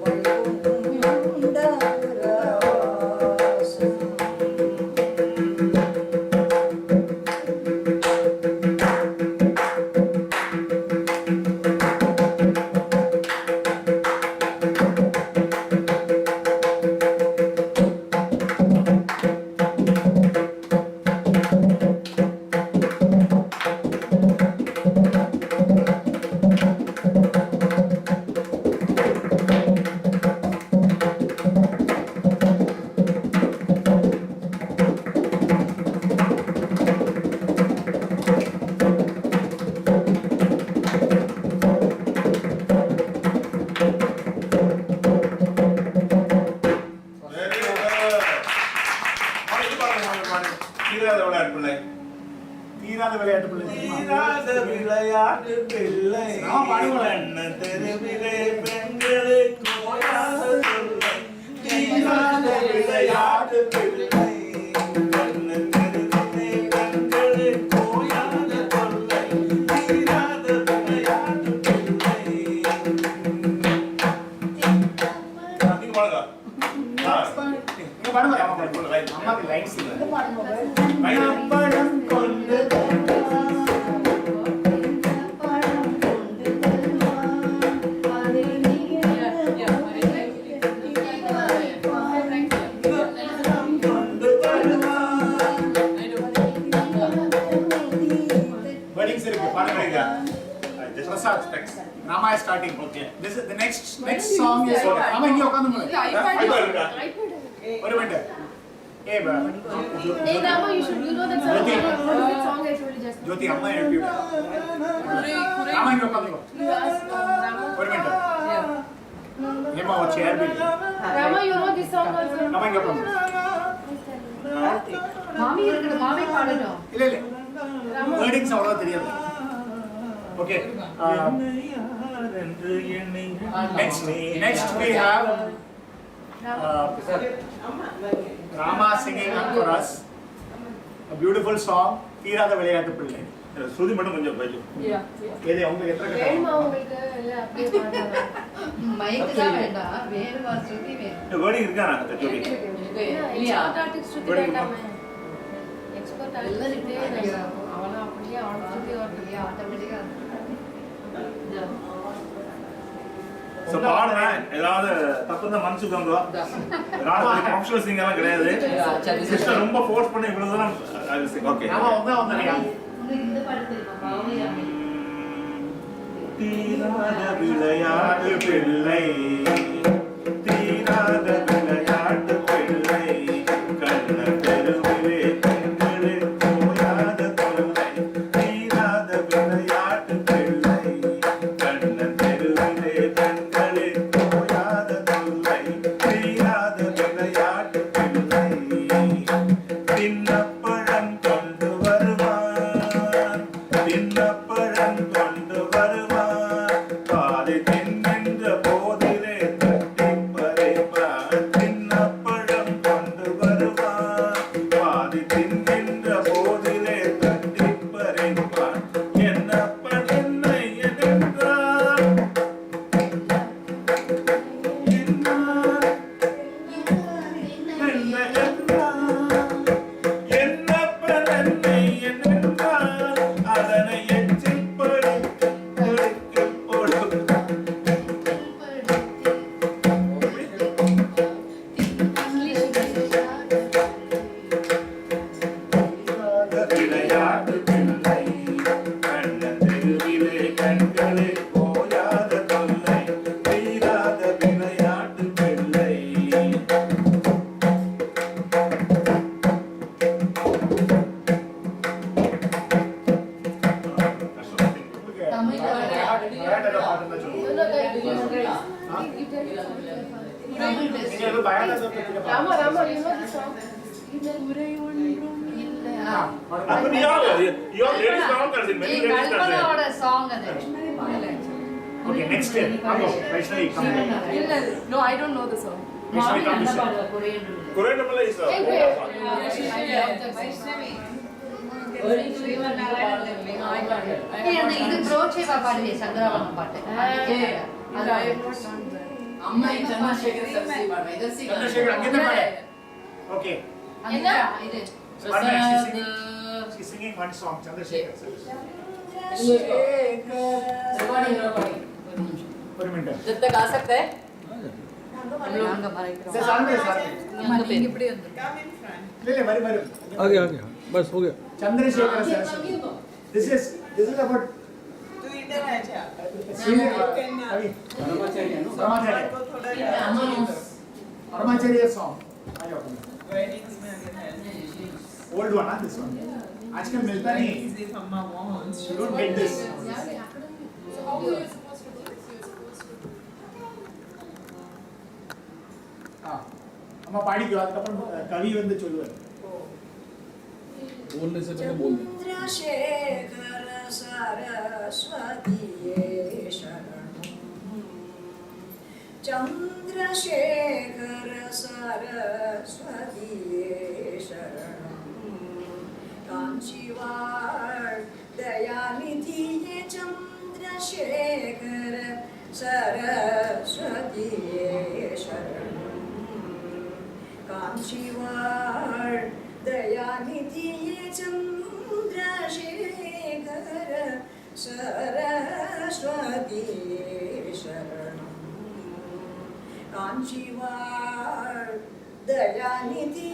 वैकुण्ठपुरवासं Very good. இது பாருங்க. தீராத விளையாட்டு பிள்ளை. தீராத விளையாட்டு பிள்ளை. தீராத விளையாட்டு பிள்ளை. நாம பாடுங்களேன். கண்ண தெருவிலே பெண்களுக்கு ஓயாத தொல்லை. தீராத விளையாட்டு பிள்ளை. கண்ண தெருவிலே பெண்களுக்கு ஓயாத தொல்லை. தீராத விளையாட்டு பிள்ளை. நீங்க பாடுங்க. இங்க பாடுங்க. அம்மாக்கு லைன்ஸ் இல்ல. இது பாடுங்க பழம் கொண்டு பழம் கொண்டு அதில் Weddings இருக்கு பாடுங்க. Just Prasad, text. Rama is starting. Okay. This is the next song is Rama இங்க உட்கார்ந்துங்க. iPad இருக்கா? ஒரு மினிட். ஏய் பா. Hey Rama, you know that song. Jyoti. What is that song I told you just now? ஜோதி அம்மா help you. Rama இங்க உட்கார்ந்துங்க. You asked Rama. ஒரு minute. ஏமா ஒரு சேர் பிடி. Rama, you know this song also. Rama இங்க உட்கார்ந்துங்க. மாமி இருக்குது, மாமி பாடணும். இல்ல இல்ல. வேர்டிங்ஸ் அவ்வளவு தெரியாது. Okay. Next we have Rama singing for us a beautiful song தீராத விளையாட்டு பிள்ளை. ஸ்ருதி மட்டும் கொஞ்சம் கொஞ்சம். ஏதே உங்களுக்கு எத்தனை கட்ட? வேணுமா உங்களுக்கு இல்ல அப்படியே பாடுங்க. மைக்கு தான் வேண்டாம், வேணுமா ஸ்ருதி வேணும். வேர்டிங் இருக்கா ஜோடி? இல்லையா? எக்ஸ்பர்ட் ஆர்டிஸ்ட் சுத்தி வேண்டாமே. எக்ஸ்பர்ட் ஆர்டிஸ்ட் அவனா அப்படியே அவன சுத்தி வரலையா ஆட்டோமேட்டிக்கா ஸோ பாடுங்க, ஏதாவது தப்பு தான் மன்னிச்சுக்கோங்க. ப்ரொஃபஷனல் சிங்கர்லாம் கிடையாது. சிஸ்டர் ரொம்ப ஃபோர்ஸ் பண்ணி இவ்வளவு தூரம் ஓகே. Rama வந்தா இந்த பாட்டு தெரியுமா? பாவையா? தீராத விளையாட்டு பிள்ளை, தீராத விளையாட்டு பிள்ளை, கண்ண தெருவிலே பெண்களுக்கு ஓயாத தொல்லை. தீராத விளையாட்டு பிள்ளை, கண்ண தெருவிலே பெண்களுக்கு ஓயாத தொல்லை. தீராத விளையாட்டு பிள்ளை, தின்னப்பழம் கொண்டு வருவான், தின்னப்பழம் கொண்டு வருவான், பாதை தின்கின்ற போதிலே தட்டி உரை ஒன்றும் இல்ல. But you all ladies are all concerned. Many ladies are கல்பனாவோட concerned. Song அது. Okay, next year. Come on, Vaishnavi, come here. இல்ல no I don't know the song. Vaishnavi, come அந்த this பாடல side. Korean. Korean Tamil is Vaishnavi. இது ப்ரோச்சேவா பாடுவே சங்கராவனம் பாட்டு. I have not done that. அம்மா சந்திரசேகர் சரஸ்வதி பாடுவே. இது Chandrasekhar, அங்கேதான் பாடு. Okay. என்ன இது? One minute, she's singing one song, Chandrasekhar. ஒரு minute. जब तक आ सकता है हम लोग अங்க பாருங்க. Say, सामने, सामने. நீங்க இப்படி வந்து Come in front. ले, वरी, वरी. आगे आगे बस हो गया. Chandrasekhar Saraswati. This is about तू इधर आ जा. Ravi. Brahmacharya, no? Brahmacharya. को थोड़ा Brahmacharya song. आ जाओ. weddings में अगर है. Old one, huh? This one. आजकल मिलता नहीं. Weddings if Amma wants. You don't get this. So how are you supposed to do this? You're supposed to हाँ. अम्मा पाड़ी क्यों? अपन कवि बंदे चलो है. बोलने से पहले बोल दे. चंद्रशेखर सरस्वती शरणं चंद्रशेखर सरस्वती शरणं कांचीवाड़ दयानिधि चंद्रशेखर सरस्वती शरणं कांचीवाड़ दयानिधि चंद्रशेखर सरस्वती शरणं कांचीवाड़ दयानिधि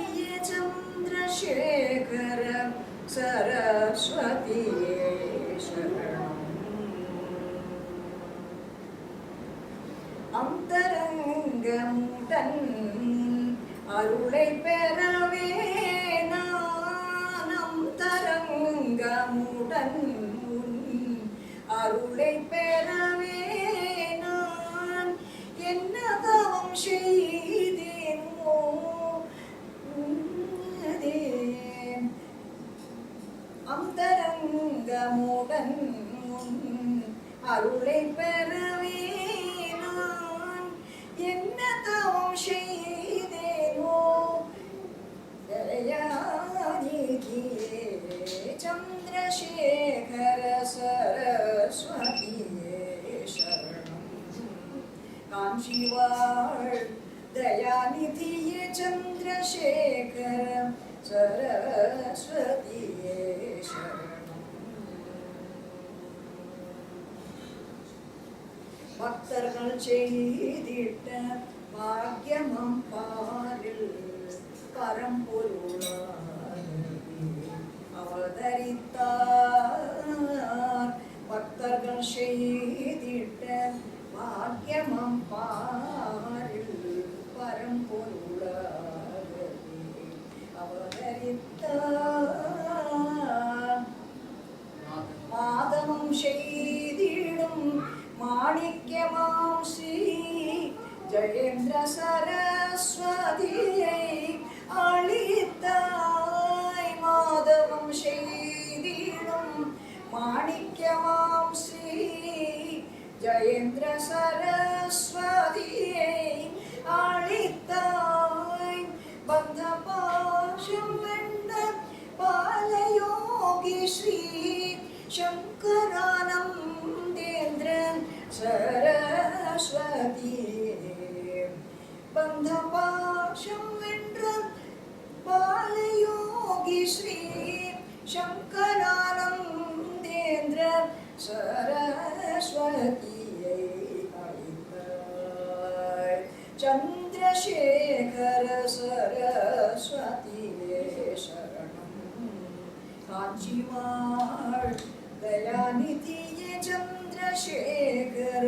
चंद्रशेखर सरस्वती शरणं अंतरंगमुடன் அருளை பெறவே நானம் தரங்கமுடன் அருளை பெறவே நான் என்ன தவம் செய்தேனோ அந்தரங்கமுடன் அருளை பெறவே நான் என்ன தவம் செய்தேனோ दयानिधिये चंद्रशेखर सरस्वती शरणं कांचीवाड़ दयानिधिये चंद्रशेखर सरस्वती शरणं பக்தர்கள் செய்திட்ட பாக்கியமம் பாரில் பரம்பொருளாய் அவதரித்தார் பக்தர்கள் செய்திட்ட பாக்கியமம் பாரில் பரம்பொருளாய் அவதரித்தார் மாதவம் செய்திடும் மாணிக்யமாம் ஸ்ரீ ஜெயேந்திர சரஸ்வதியை அளித்தாய் மாதவம் செய்திடும் மாணிக்யமாம் ஸ்ரீ ஜெயேந்திர சரஸ்வதியை அளித்தாய் பந்த பாஷம் வெண்ட பாலயோகி ஸ்ரீ சங்கரானந்தேந்திரன் சரஸ்வதி பந்த பாஷம் வென்ற பாலயோகி ஸ்ரீ சங்கரானந்தேந்திரன் சரஸ்வதியை அளித்தாய் चंद्रशेखर सरस्वती शरणं कांचीवाड़ दयानिधि चंद्रशेखर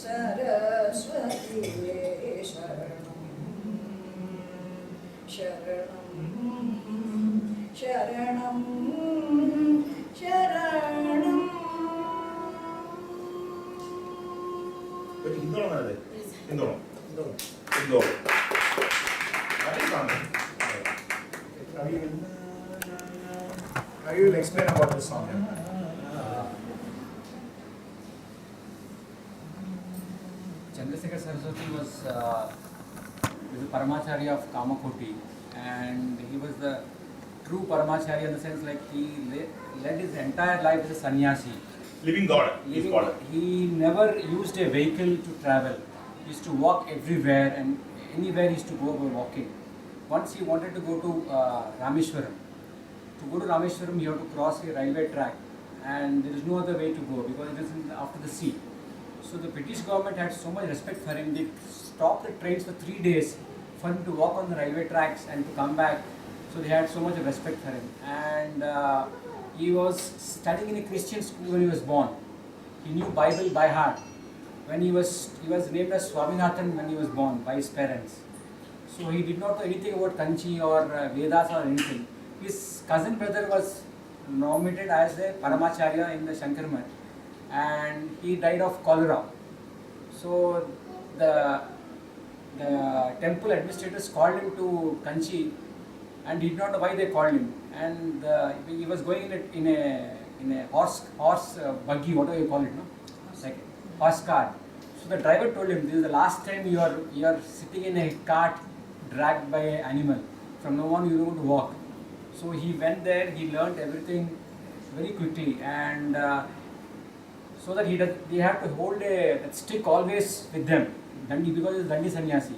सरस्वती शरणं शरणं शरणं शरणं Indolo mana deh? Indolo. Indolo. Tadi kan? Ravi will explain about this song. Chandrasekhar Saraswati was the Paramacharya of Kamakoti, and he was the true Paramacharya in the sense like he led his entire life as a sannyasi. Living God, his God. He never used a vehicle to travel. He used to walk everywhere, and anywhere he used to go by walking. Once he wanted to go to Rameshwaram. To go to Rameshwaram, you have to cross a railway track, and there is no other way to go because it is after the sea. So the British government had so much respect for him. They stopped the trains for 3 days for him to walk on the railway tracks and to come back. So they had so much respect for him. And he was studying in a Christian school when he was born. He knew Bible by heart. When he was named as Swaminathan when he was born by his parents. So he did not know anything about Kanchi or Vedas or anything. His cousin brother was nominated as a Paramacharya in the Shankar Math, and he died of cholera. So the temple administrators called him to Kanchi and did not know why they called him. And he was going in a horse buggy, whatever you call it, no? Like horse cart. So the driver told him, this is the last time you are sitting in a cart dragged by an animal. From now on you are going to walk. So he went there, he learned everything very quickly, and so that they have to hold a stick always with them, Dandi, because it's Dandi sannyasi.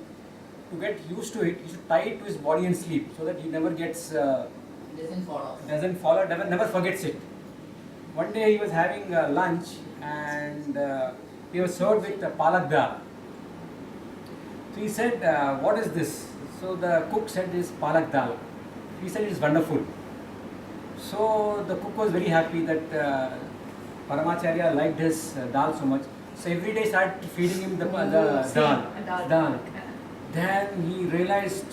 To get used to it, he should tie it to his body and sleep, so that he never gets Doesn't fall off. never forgets it. One day he was having lunch, and he was served with palak dal. So he said, what is this? So the cook said, this is palak dal. He said, it is wonderful. So the cook was very happy that Paramacharya liked his dal so much. So every day started feeding him the dal. Then he realized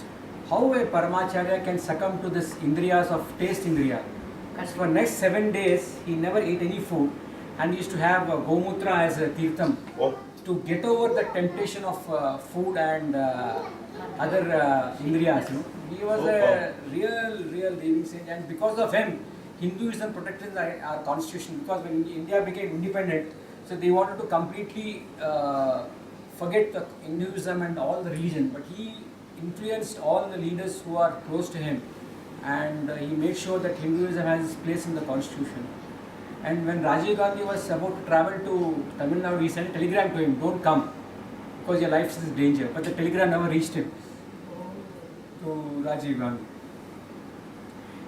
how a Paramacharya can succumb to this indriyas of taste indriya. So for next 7 days, he never ate any food, and he used to have gomutra as a tirtham to get over the temptation of food and other indriyas. You know? He was a real living saint, and because of him, Hinduism protected our constitution. Because when India became independent, so they wanted to completely forget the Hinduism and all the religion, but he influenced all the leaders who are close to him, and he made sure that Hinduism has its place in the constitution. And when Rajiv Gandhi was about to travel to Tamil Nadu, he sent a telegram to him, don't come, because your life is in danger. But the telegram never reached him, to Rajiv Gandhi.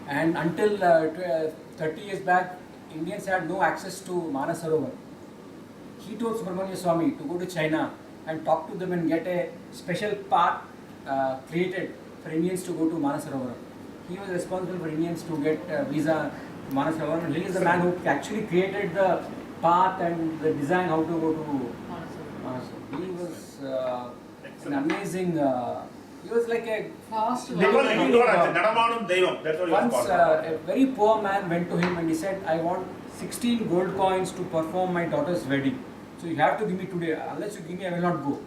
And until 30 years back, Indians had no access to Manasarovar. He told Subramania Swami to go to China and talk to them and get a special path created for Indians to go to Manasarovar. He was responsible for Indians to get visa to Manasarovar, and he is the man who actually created the path and the design how to go to Manasarovar. He was an amazing, he was like a Fast They were living God, actually. Nadamanam Devam, that's what he was once called. a very poor man went to him and he said, I want 16 gold coins to perform my daughter's wedding. So you have to give me today. Unless you give me, I will not go.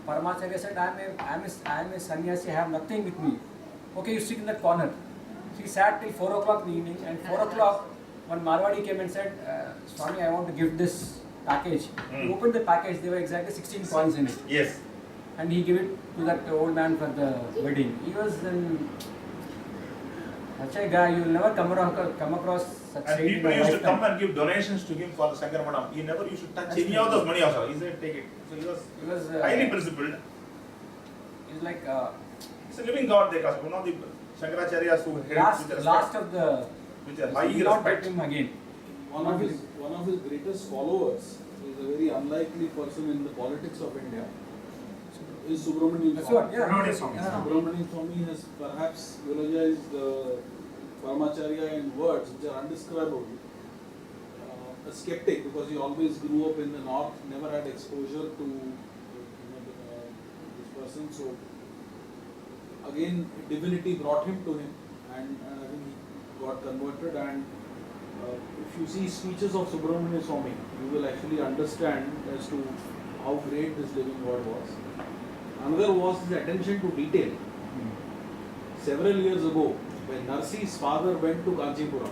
Paramacharya said, I am a sannyasi, I have nothing with me. Okay, you sit in that corner. He sat till 4 o'clock in the evening, and 4 o'clock, one Marwadi came and said, Swami, I want to give this package. He opened the package, there were exactly 16 coins in it. Yes. And he gave it to that old man for the wedding. He was such a guy, you will never come across such And saint in people your used to come lifetime. and give donations to him for the Sankaramadam. He never used to touch any of those money also. He said, take it. So he was highly principled. He's like He's a living God, they call him. One of the Shankaracharyas who held with last of the. with a We high will not respect. get him again. One of his greatest followers is a very unlikely person in the politics of India. Is Subramanian That's Swami. what, yeah. Subramanian Swami. Subramanian Swami has perhaps eulogized Paramacharya in words which are undescribable. A skeptic, because he always grew up in the north, never had exposure to this person. So again, divinity brought him to him, and I think he got converted. And if you see speeches of Subramanian Swami, you will actually understand as to how great this living God was. Another was his attention to detail. Several years ago, when when Narsi's father went to Kanchipuram,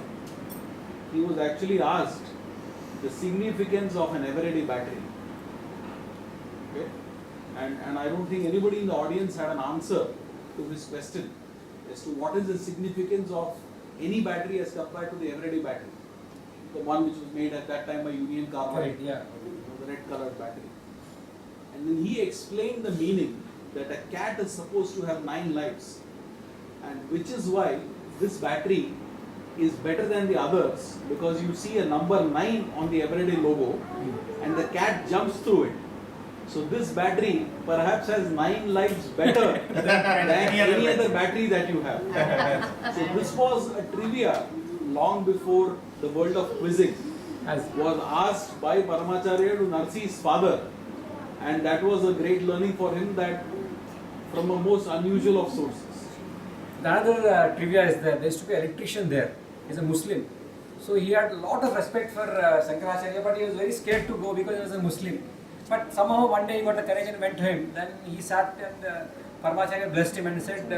he was actually asked the significance of an Eveready battery. Okay? And I don't think anybody in the audience had an answer to this question as to what is the significance of any battery as compared to the Eveready battery. The one which was made at that time by Union Carbide, Correct, yeah. the red colored battery. And then he explained the meaning that a cat is supposed to have 9 lives, and which is why this battery is better than the others, because you see a number 9 on the Eveready logo and the cat jumps through it. So this battery perhaps has 9 lives better than any other battery that you have. So this was a trivia long before the world of quizzing was asked by Paramacharya to Narsi's father, and that was a great learning for him, that from a most unusual of sources. The another trivia is that there used to be an electrician there. He's a Muslim. So he had a lot of respect for Shankaracharya, but he was very scared to go because he was a Muslim. But somehow one day he got the courage and went to him. Then he sat and Paramacharya blessed him and said,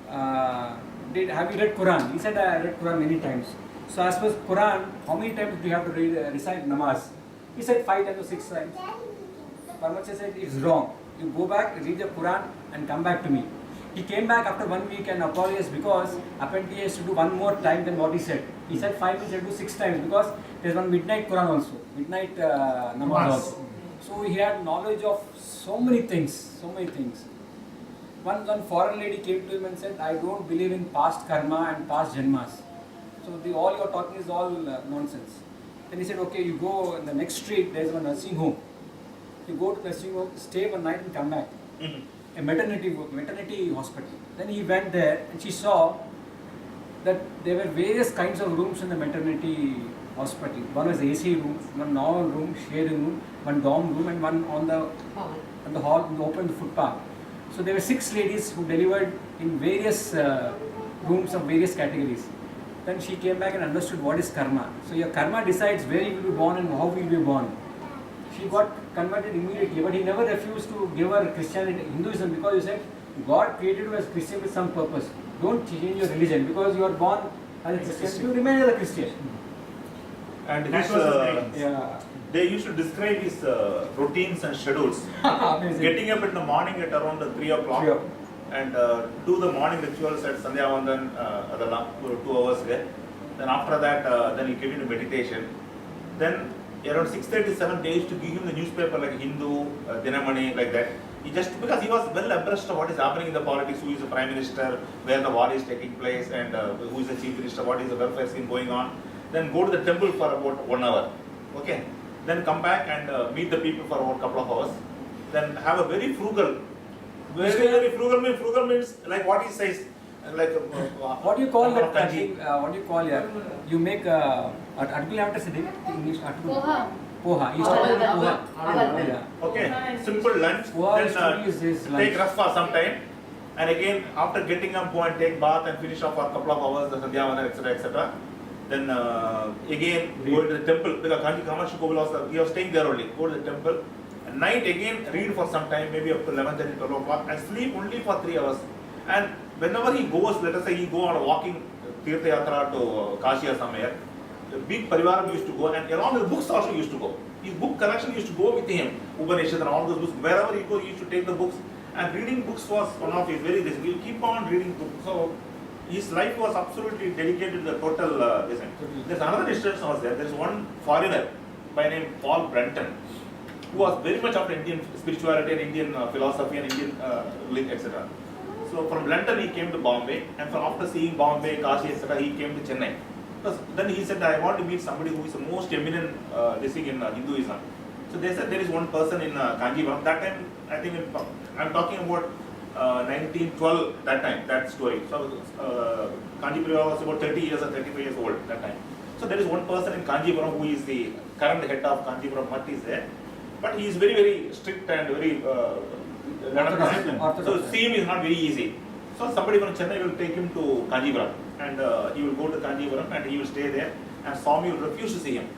have you read Quran? He said, I read Quran many times. So as per Quran, how many times do you have to recite namaz? He said 5 times or 6 times. Paramacharya said, it's wrong. You go back, read the Quran and come back to me. He came back after 1 week and apologized because apparently he has to do one more time than what he said. He said 5 minutes, he had to do 6 times because there's one midnight Quran also, midnight namaz also. So he had knowledge of so many things, One foreign lady came to him and said, I don't believe in past karma and past janmas. So all you're talking is all nonsense. Then he said, okay, you go in the next street, there's one nursing home. You go to the nursing home, stay one night and come back. A maternity hospital. Then he went there and she saw that there were various kinds of rooms in the maternity hospital. One was AC room, one normal room, sharing room, one dorm room, and one on the hall, in the open footpath. So there were 6 ladies who delivered in various rooms of various categories. Then she came back and understood what is karma. So your karma decides where you will be born and how you will be born. She got converted immediately, but he never refused to give her Christianity, Hinduism, because he said, God created you as Christian with some purpose. Don't change your religion because you are born as a Christian, you remain as a Christian. And Yeah. they used to describe his routines and schedules. Amazing. Getting up in the morning at around 3 o'clock 3 o'clock. and do the morning rituals at Sandhya Vandan, 2 hours there. Then after that, then he came into meditation. Then around 6:37 days to give him the newspaper like Hindu, Dinamani, like that. He just, because he was well abreast of what is happening in the politics, who is the Prime Minister, where the war is taking place, and who is the Chief Minister, what is the welfare scheme going on. Then go to the temple for about 1 hour. Okay. Then come back and meet the people for about a couple of hours. Then have a very frugal, very frugal means like what he says, like What do you call that? kanji. What do you call here? You make Adgul have to say English. Poha. Poha. You start with poha. Yeah. Okay, simple lunch. Poha Then is his take lunch. rest for some time, and again after getting up, go and take bath and finish off for a couple of hours the Sandhya Vandan, etc., etc. Then again go to the temple because Kanchi Kamashu Koval was, he was staying there only. Go to the temple. At night again read for some time, maybe up to 11:30, 12 o'clock, and sleep only for 3 hours. And whenever he goes, let us say he go on a walking Tirtha Yatra to Kashi or somewhere, the big Parivaram used to go, and along with books also used to go. His book collection used to go with him, Upanishad and all those books. Wherever he goes, he used to take the books. And reading books was one of his very, he will keep on reading books. So his life was absolutely dedicated to the total design. There's another instance was there. There's one foreigner by name Paul Brenton, who was very much of Indian spirituality and Indian philosophy and Indian etc. So from London he came to Bombay, and from after seeing Bombay, Kashi, etc., he came to Chennai. Because then he said, I want to meet somebody who is the most eminent in Hinduism. So they said there is one person in Kanjipuram. That time, I think I'm talking about 1912, that time, that story. So Kanjipuram was about 30 years or 35 years old that time. So there is one person in Kanjipuram who is the current head of Kanjipuram Mutt is there. But he is very, very strict and very disciplined. So see him is not very easy. So somebody from Chennai will take him to Kanjipuram, and he will go to Kanjipuram and he will stay there, and Swami will refuse to see him.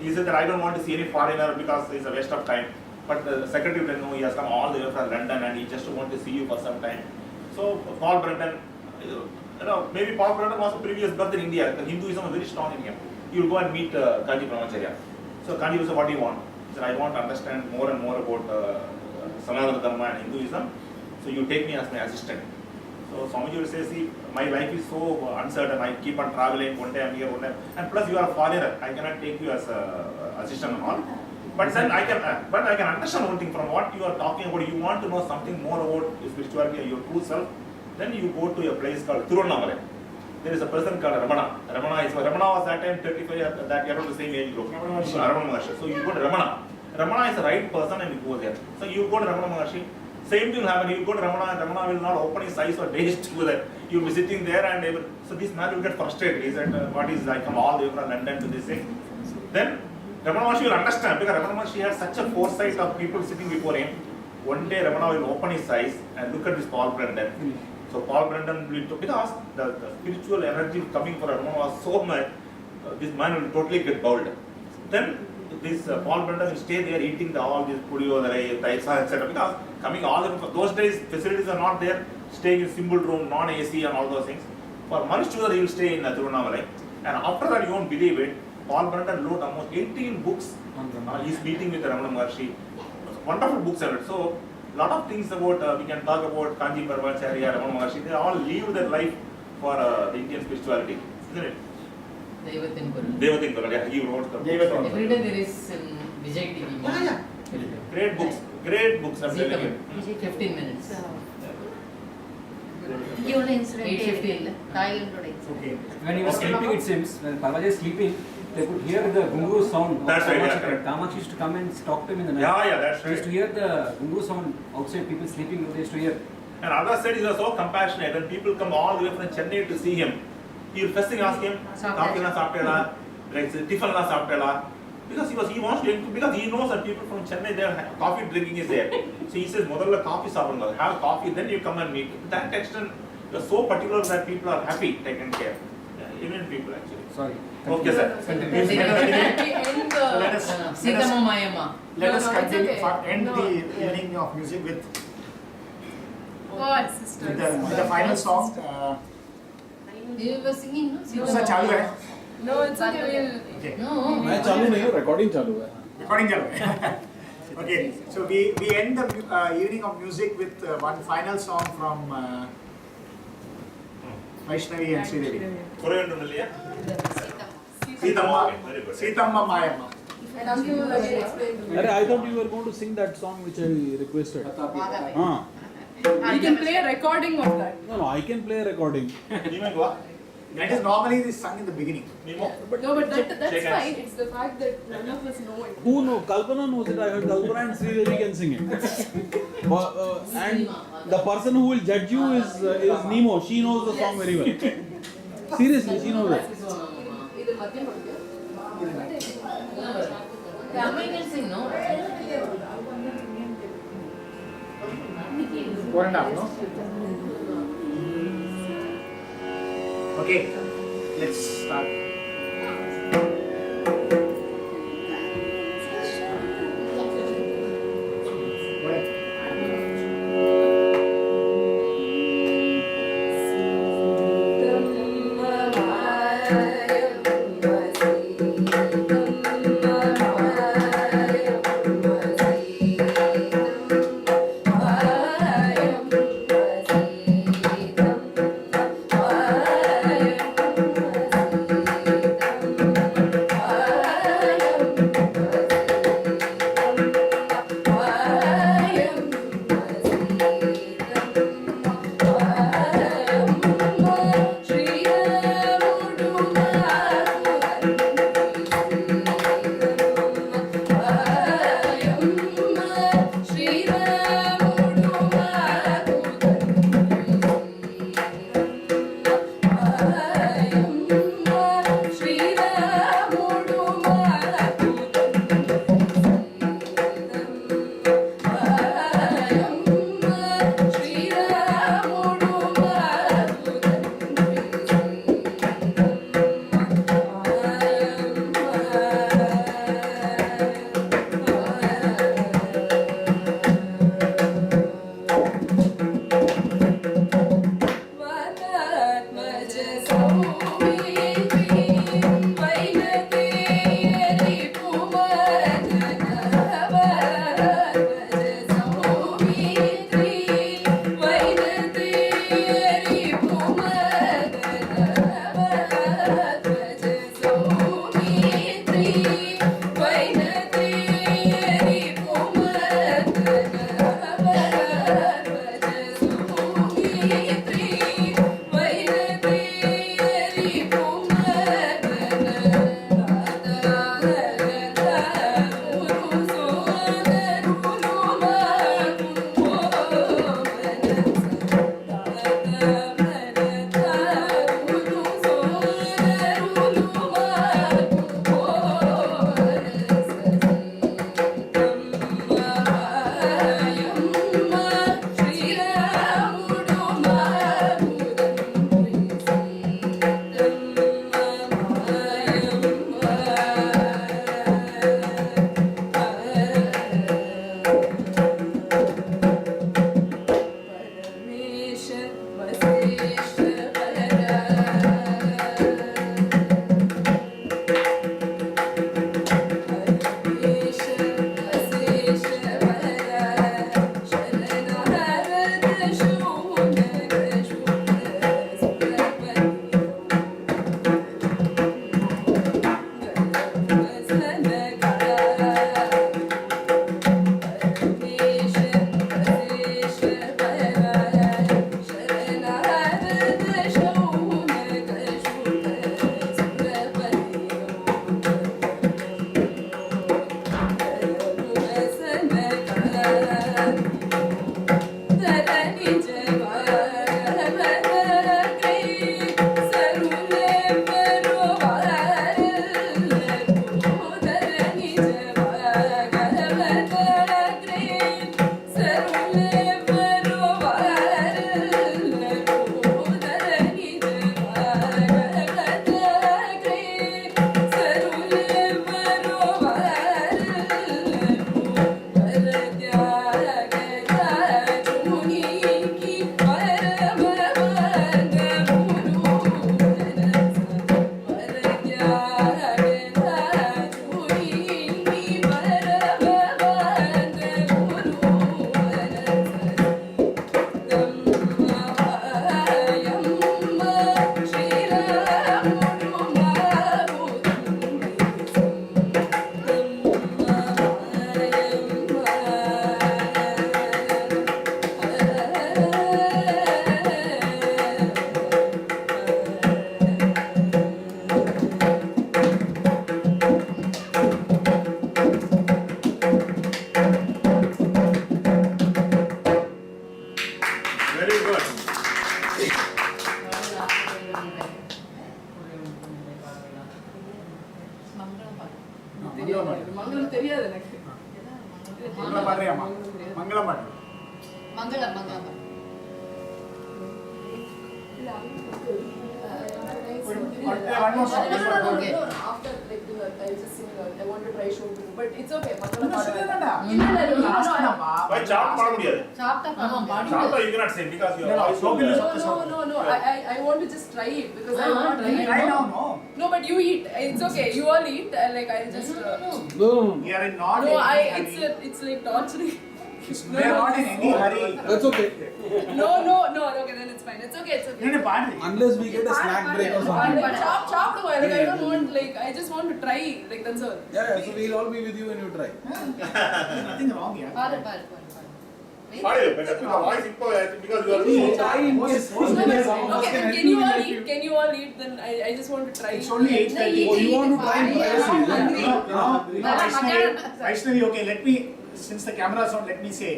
He said that I don't want to see any foreigner because it's a waste of time. But the secretary will know he has come all the way from London and he just wants to see you for some time. So Paul Brenton maybe Paul Brandon was a previous birth in India. The Hinduism was very strong in him. You will go and meet Kanji Brahmacharya. So Kanji will say, what do you want? He said, I want to understand more and more about Sanatana Dharma and Hinduism. So you take me as my assistant. So Swamiji will say, see, my life is so uncertain. I keep on traveling. One day I'm here, one day, and plus you are a foreigner. I cannot take you as a assistant and all. But then I can understand one thing from what you are talking about. You want to know something more about spirituality and your true self. Then you go to a place called Tiruvannamalai. There is a person called Ramana. Ramana was that time 35, that year of the same age group. Ramana Maharshi. So you go to Ramana. Ramana is the right person and you go there. So you go to Ramana Maharshi. Same thing will happen. You go to Ramana and Ramana will not open his eyes for days together. You will be sitting there and so this man will get frustrated. He said, what is, I come all the way from London to this thing. Then Ramana Maharshi will understand because Ramana Maharshi had such a foresight of people sitting before him. One day Ramana will open his eyes and look at this Paul Brandon. So Paul Brandon will, because the spiritual energy coming for Ramana was so much, this man will totally get bowled. Then this Paul Brandon will stay there eating all these pudiyodare, taisa, etc. Because coming all the those days facilities are not there, staying in simple room, non-AC and all those things. For Manish Chudar he will stay in Tiruvannamalai. And after that you won't believe it, Paul Brandon wrote almost 18 books. He's meeting with Ramana Maharshi. Wonderful books are it. So lot of things about, we can talk about Kanji Brahmacharya, Ramana Maharshi, they all live their life for the Indian spirituality, isn't it? Devathin Kurul. Devathin Kurul, yeah, he wrote the books. Every day there is in Vijay TV. Yeah. Great books, I'm telling you. 15 minutes. Even incident 8:15. Thailand today. Okay. When he was sleeping, it seems, when Parvati is sleeping, they could hear the gungu sound. That's right, yeah, Kamakshi, correct. Kamakshi used to come and talk to him in the night. Yeah, that's He used to right. hear the gungu sound outside, people sleeping, they used to hear. And other said he was so compassionate, when people come all the way from Chennai to see him, he will first thing ask him, coffee na saaptela, like tiffin na saaptela, because he wants to, because he knows that people from Chennai, their coffee drinking is there. So he says, modalla coffee saapanga, have coffee, then you come and meet. To that extent, you are so particular that people are happy, taken care. Yeah, Indian people actually. Sorry. Okay, sir. Continue. Let us Sitama Mayama. let us No, it's continue okay. end No. the evening of music with God, sisters. the final song. You were singing, no? दूसरा चालू है. No, it's okay. We'll. Okay. No. मैं चालू नहीं हूँ, recording चालू है. Recording चालू है. Okay, so we end the evening of music with one final song from Vaishnavi and Sridevi. Kurayundunalliya? Sitamma. Okay, very good. Sitamma Mayamma. And Anju will again explain to me. अरे I thought you were going to sing that song which I requested. हाँ. We can play a recording of that. No, I can play a recording. Nemo Goa? That is normally sung in the beginning. Nemo? No, but that's Shake hands. fine. It's the fact that none of us know it. Who knows? Kalpana knows it. I heard Kalpana and Sridevi can sing it. But, and the person who will judge you is Nemo. She knows the song very well. Seriously, she knows it. இது மத்தியம் Rama can sing, no? 4.5, no? Okay, let's start. Go ahead. శ్రీరాముడు மங்களம் தெரியாது எனக்கு. மங்களம் பாடுறியாமா? மங்களம் பாடு. Mangalam, Mangalam. One more song. Okay. After like I'll just sing. I want to try show too, but it's okay. Mangalam No, பாடு. no. Last time, Why chart பாட முடியாது? Chapter Chart you cannot sing because your voice is No. I want to just try it because I want to try it. Try now, no. No, but you eat. It's okay. You all eat. Like I'll just. No. We are in not No, in any hurry. it's like torturing. We are not in any hurry. That's okay. No. Okay, then it's fine. It's okay. No, பாடு. Unless we get a snack break or something. But chop do I? Like I don't want. Like I just want to try. Like that's all. Yeah, so we'll all be with you when you try. There's nothing wrong here. Paadu. பாடு better because voice improve because you are Try in case. Okay, can you all eat? Can you all eat? Then I just want to try. It's only 8:30. Oh, you want to try in privacy? No, Vaishnavi, okay, let me, since the camera is on, let me say,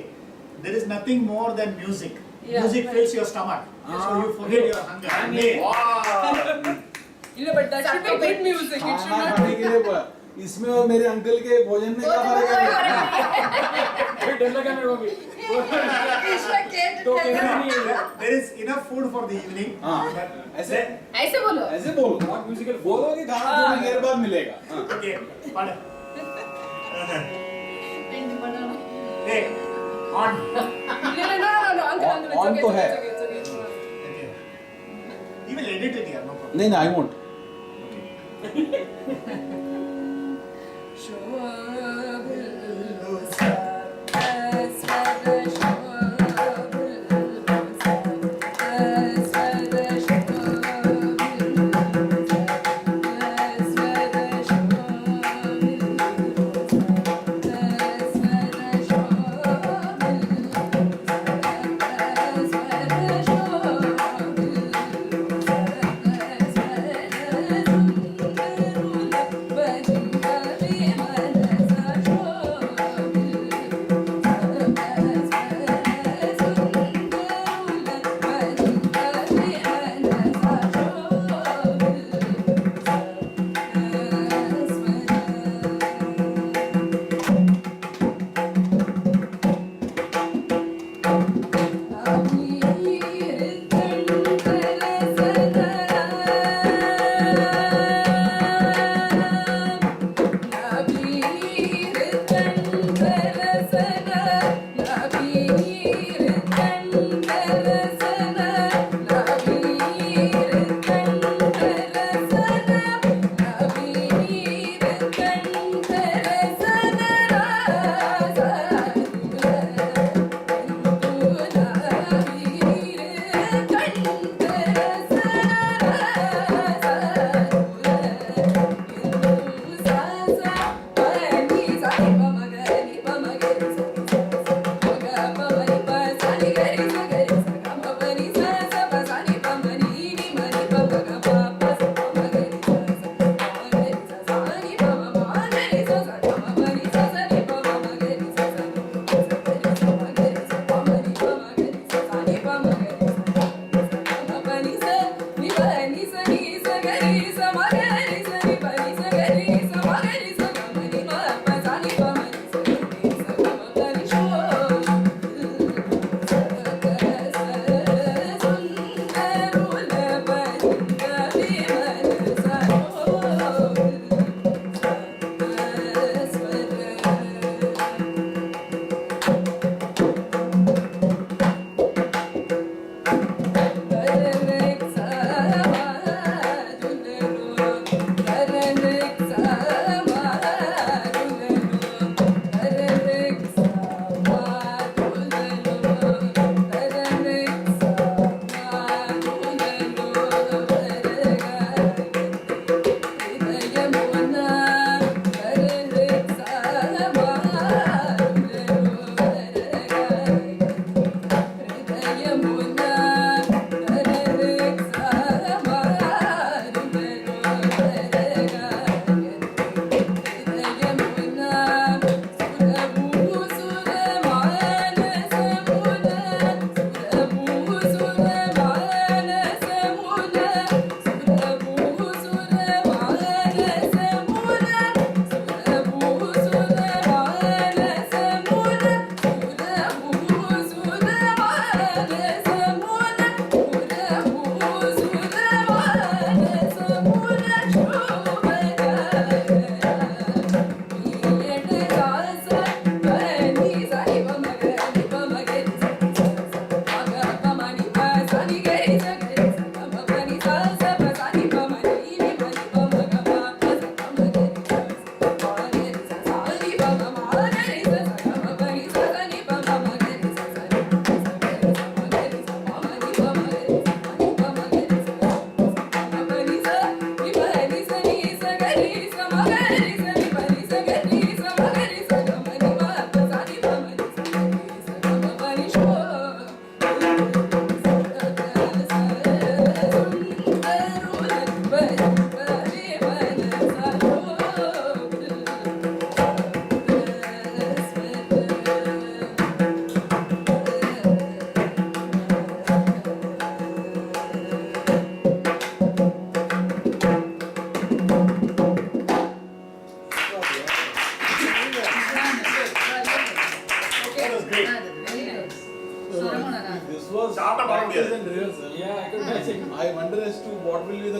there is nothing more than music. Yeah. Music fills your stomach, so you forget your hunger. wow. Yeah, but that should be good music. It should खाना not. खाने के लिए इसमें और मेरे uncle के भोजन में क्या फर्क है? डर लगा मेरे को भी। तो कहना नहीं है। There is enough food for the evening. हाँ, but ऐसे ऐसे बोलो. ऐसे बोलो. Not musical. बोलो कि खाना थोड़ी देर बाद मिलेगा. हाँ. Okay, pardon. Hey, on. No, uncle. On It's तो okay. है. It's okay. Okay. You will edit it here, no problem. नहीं, I won't. Thank you.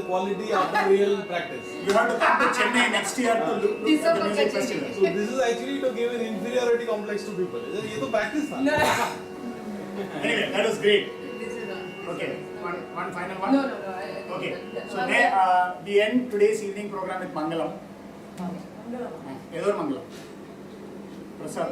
quality after real practice. You have to come to Chennai next year to look at the music festival. So this is actually to give an inferiority complex to people. ये तो practice था. Anyway, that was great. Okay, one final one? No. Okay, so we end today's evening program with Mangalam. Edur Mangalam. Prasad.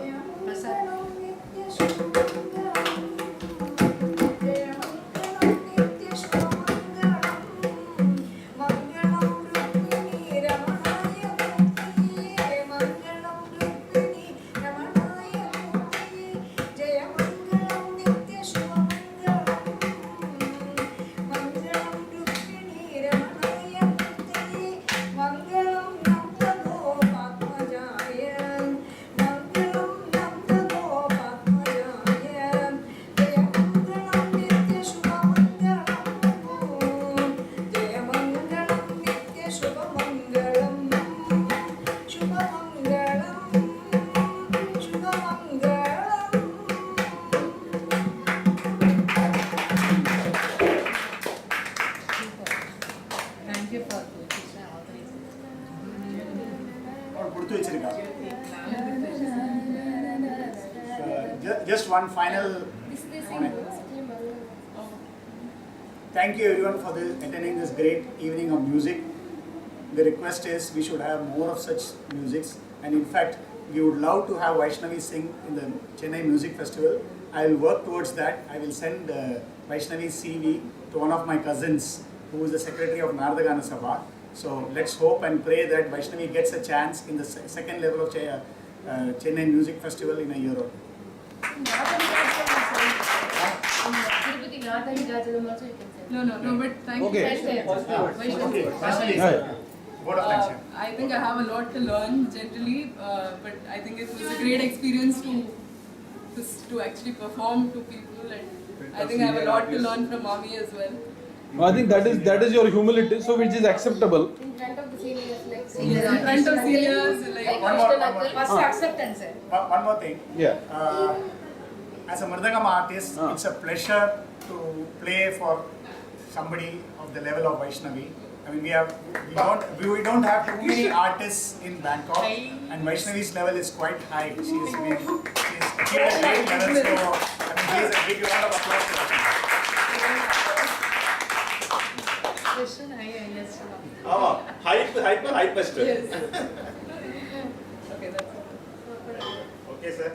Thank you for teaching all these. Or Purtu Vechirika. Just one final comment. Thank you everyone for attending this great evening of music. The request is we should have more of such musics, and in fact we would love to have Vaishnavi sing in the Chennai Music Festival. I will work towards that. I will send Vaishnavi's CV to one of my cousins who is the secretary of Nardagana Sabha. So let's hope and pray that Vaishnavi gets a chance in the second level of Chennai Music Festival in a year or two. Tirupati Nathani Gajalam also you can say. No, but thank Okay. you. Okay, Vaishnavi, word of thanks. I think I have a lot to learn generally, but I think it was a great experience to actually perform to people, and I think I have a lot to learn from Mami as well. I think that is your humility, so which is acceptable. In front of the seniors, like In front of seniors, like One more. first acceptance. One more thing. Yeah. As a Mridangam artist, it's a pleasure to play for somebody of the level of Vaishnavi. I mean, we don't have too many artists in Bangkok, and Vaishnavi's level is quite high. She's achieved a great level, so I mean, please a big round of applause to her. Question, yes. Hype master. yes. Okay, that's it. Okay, sir.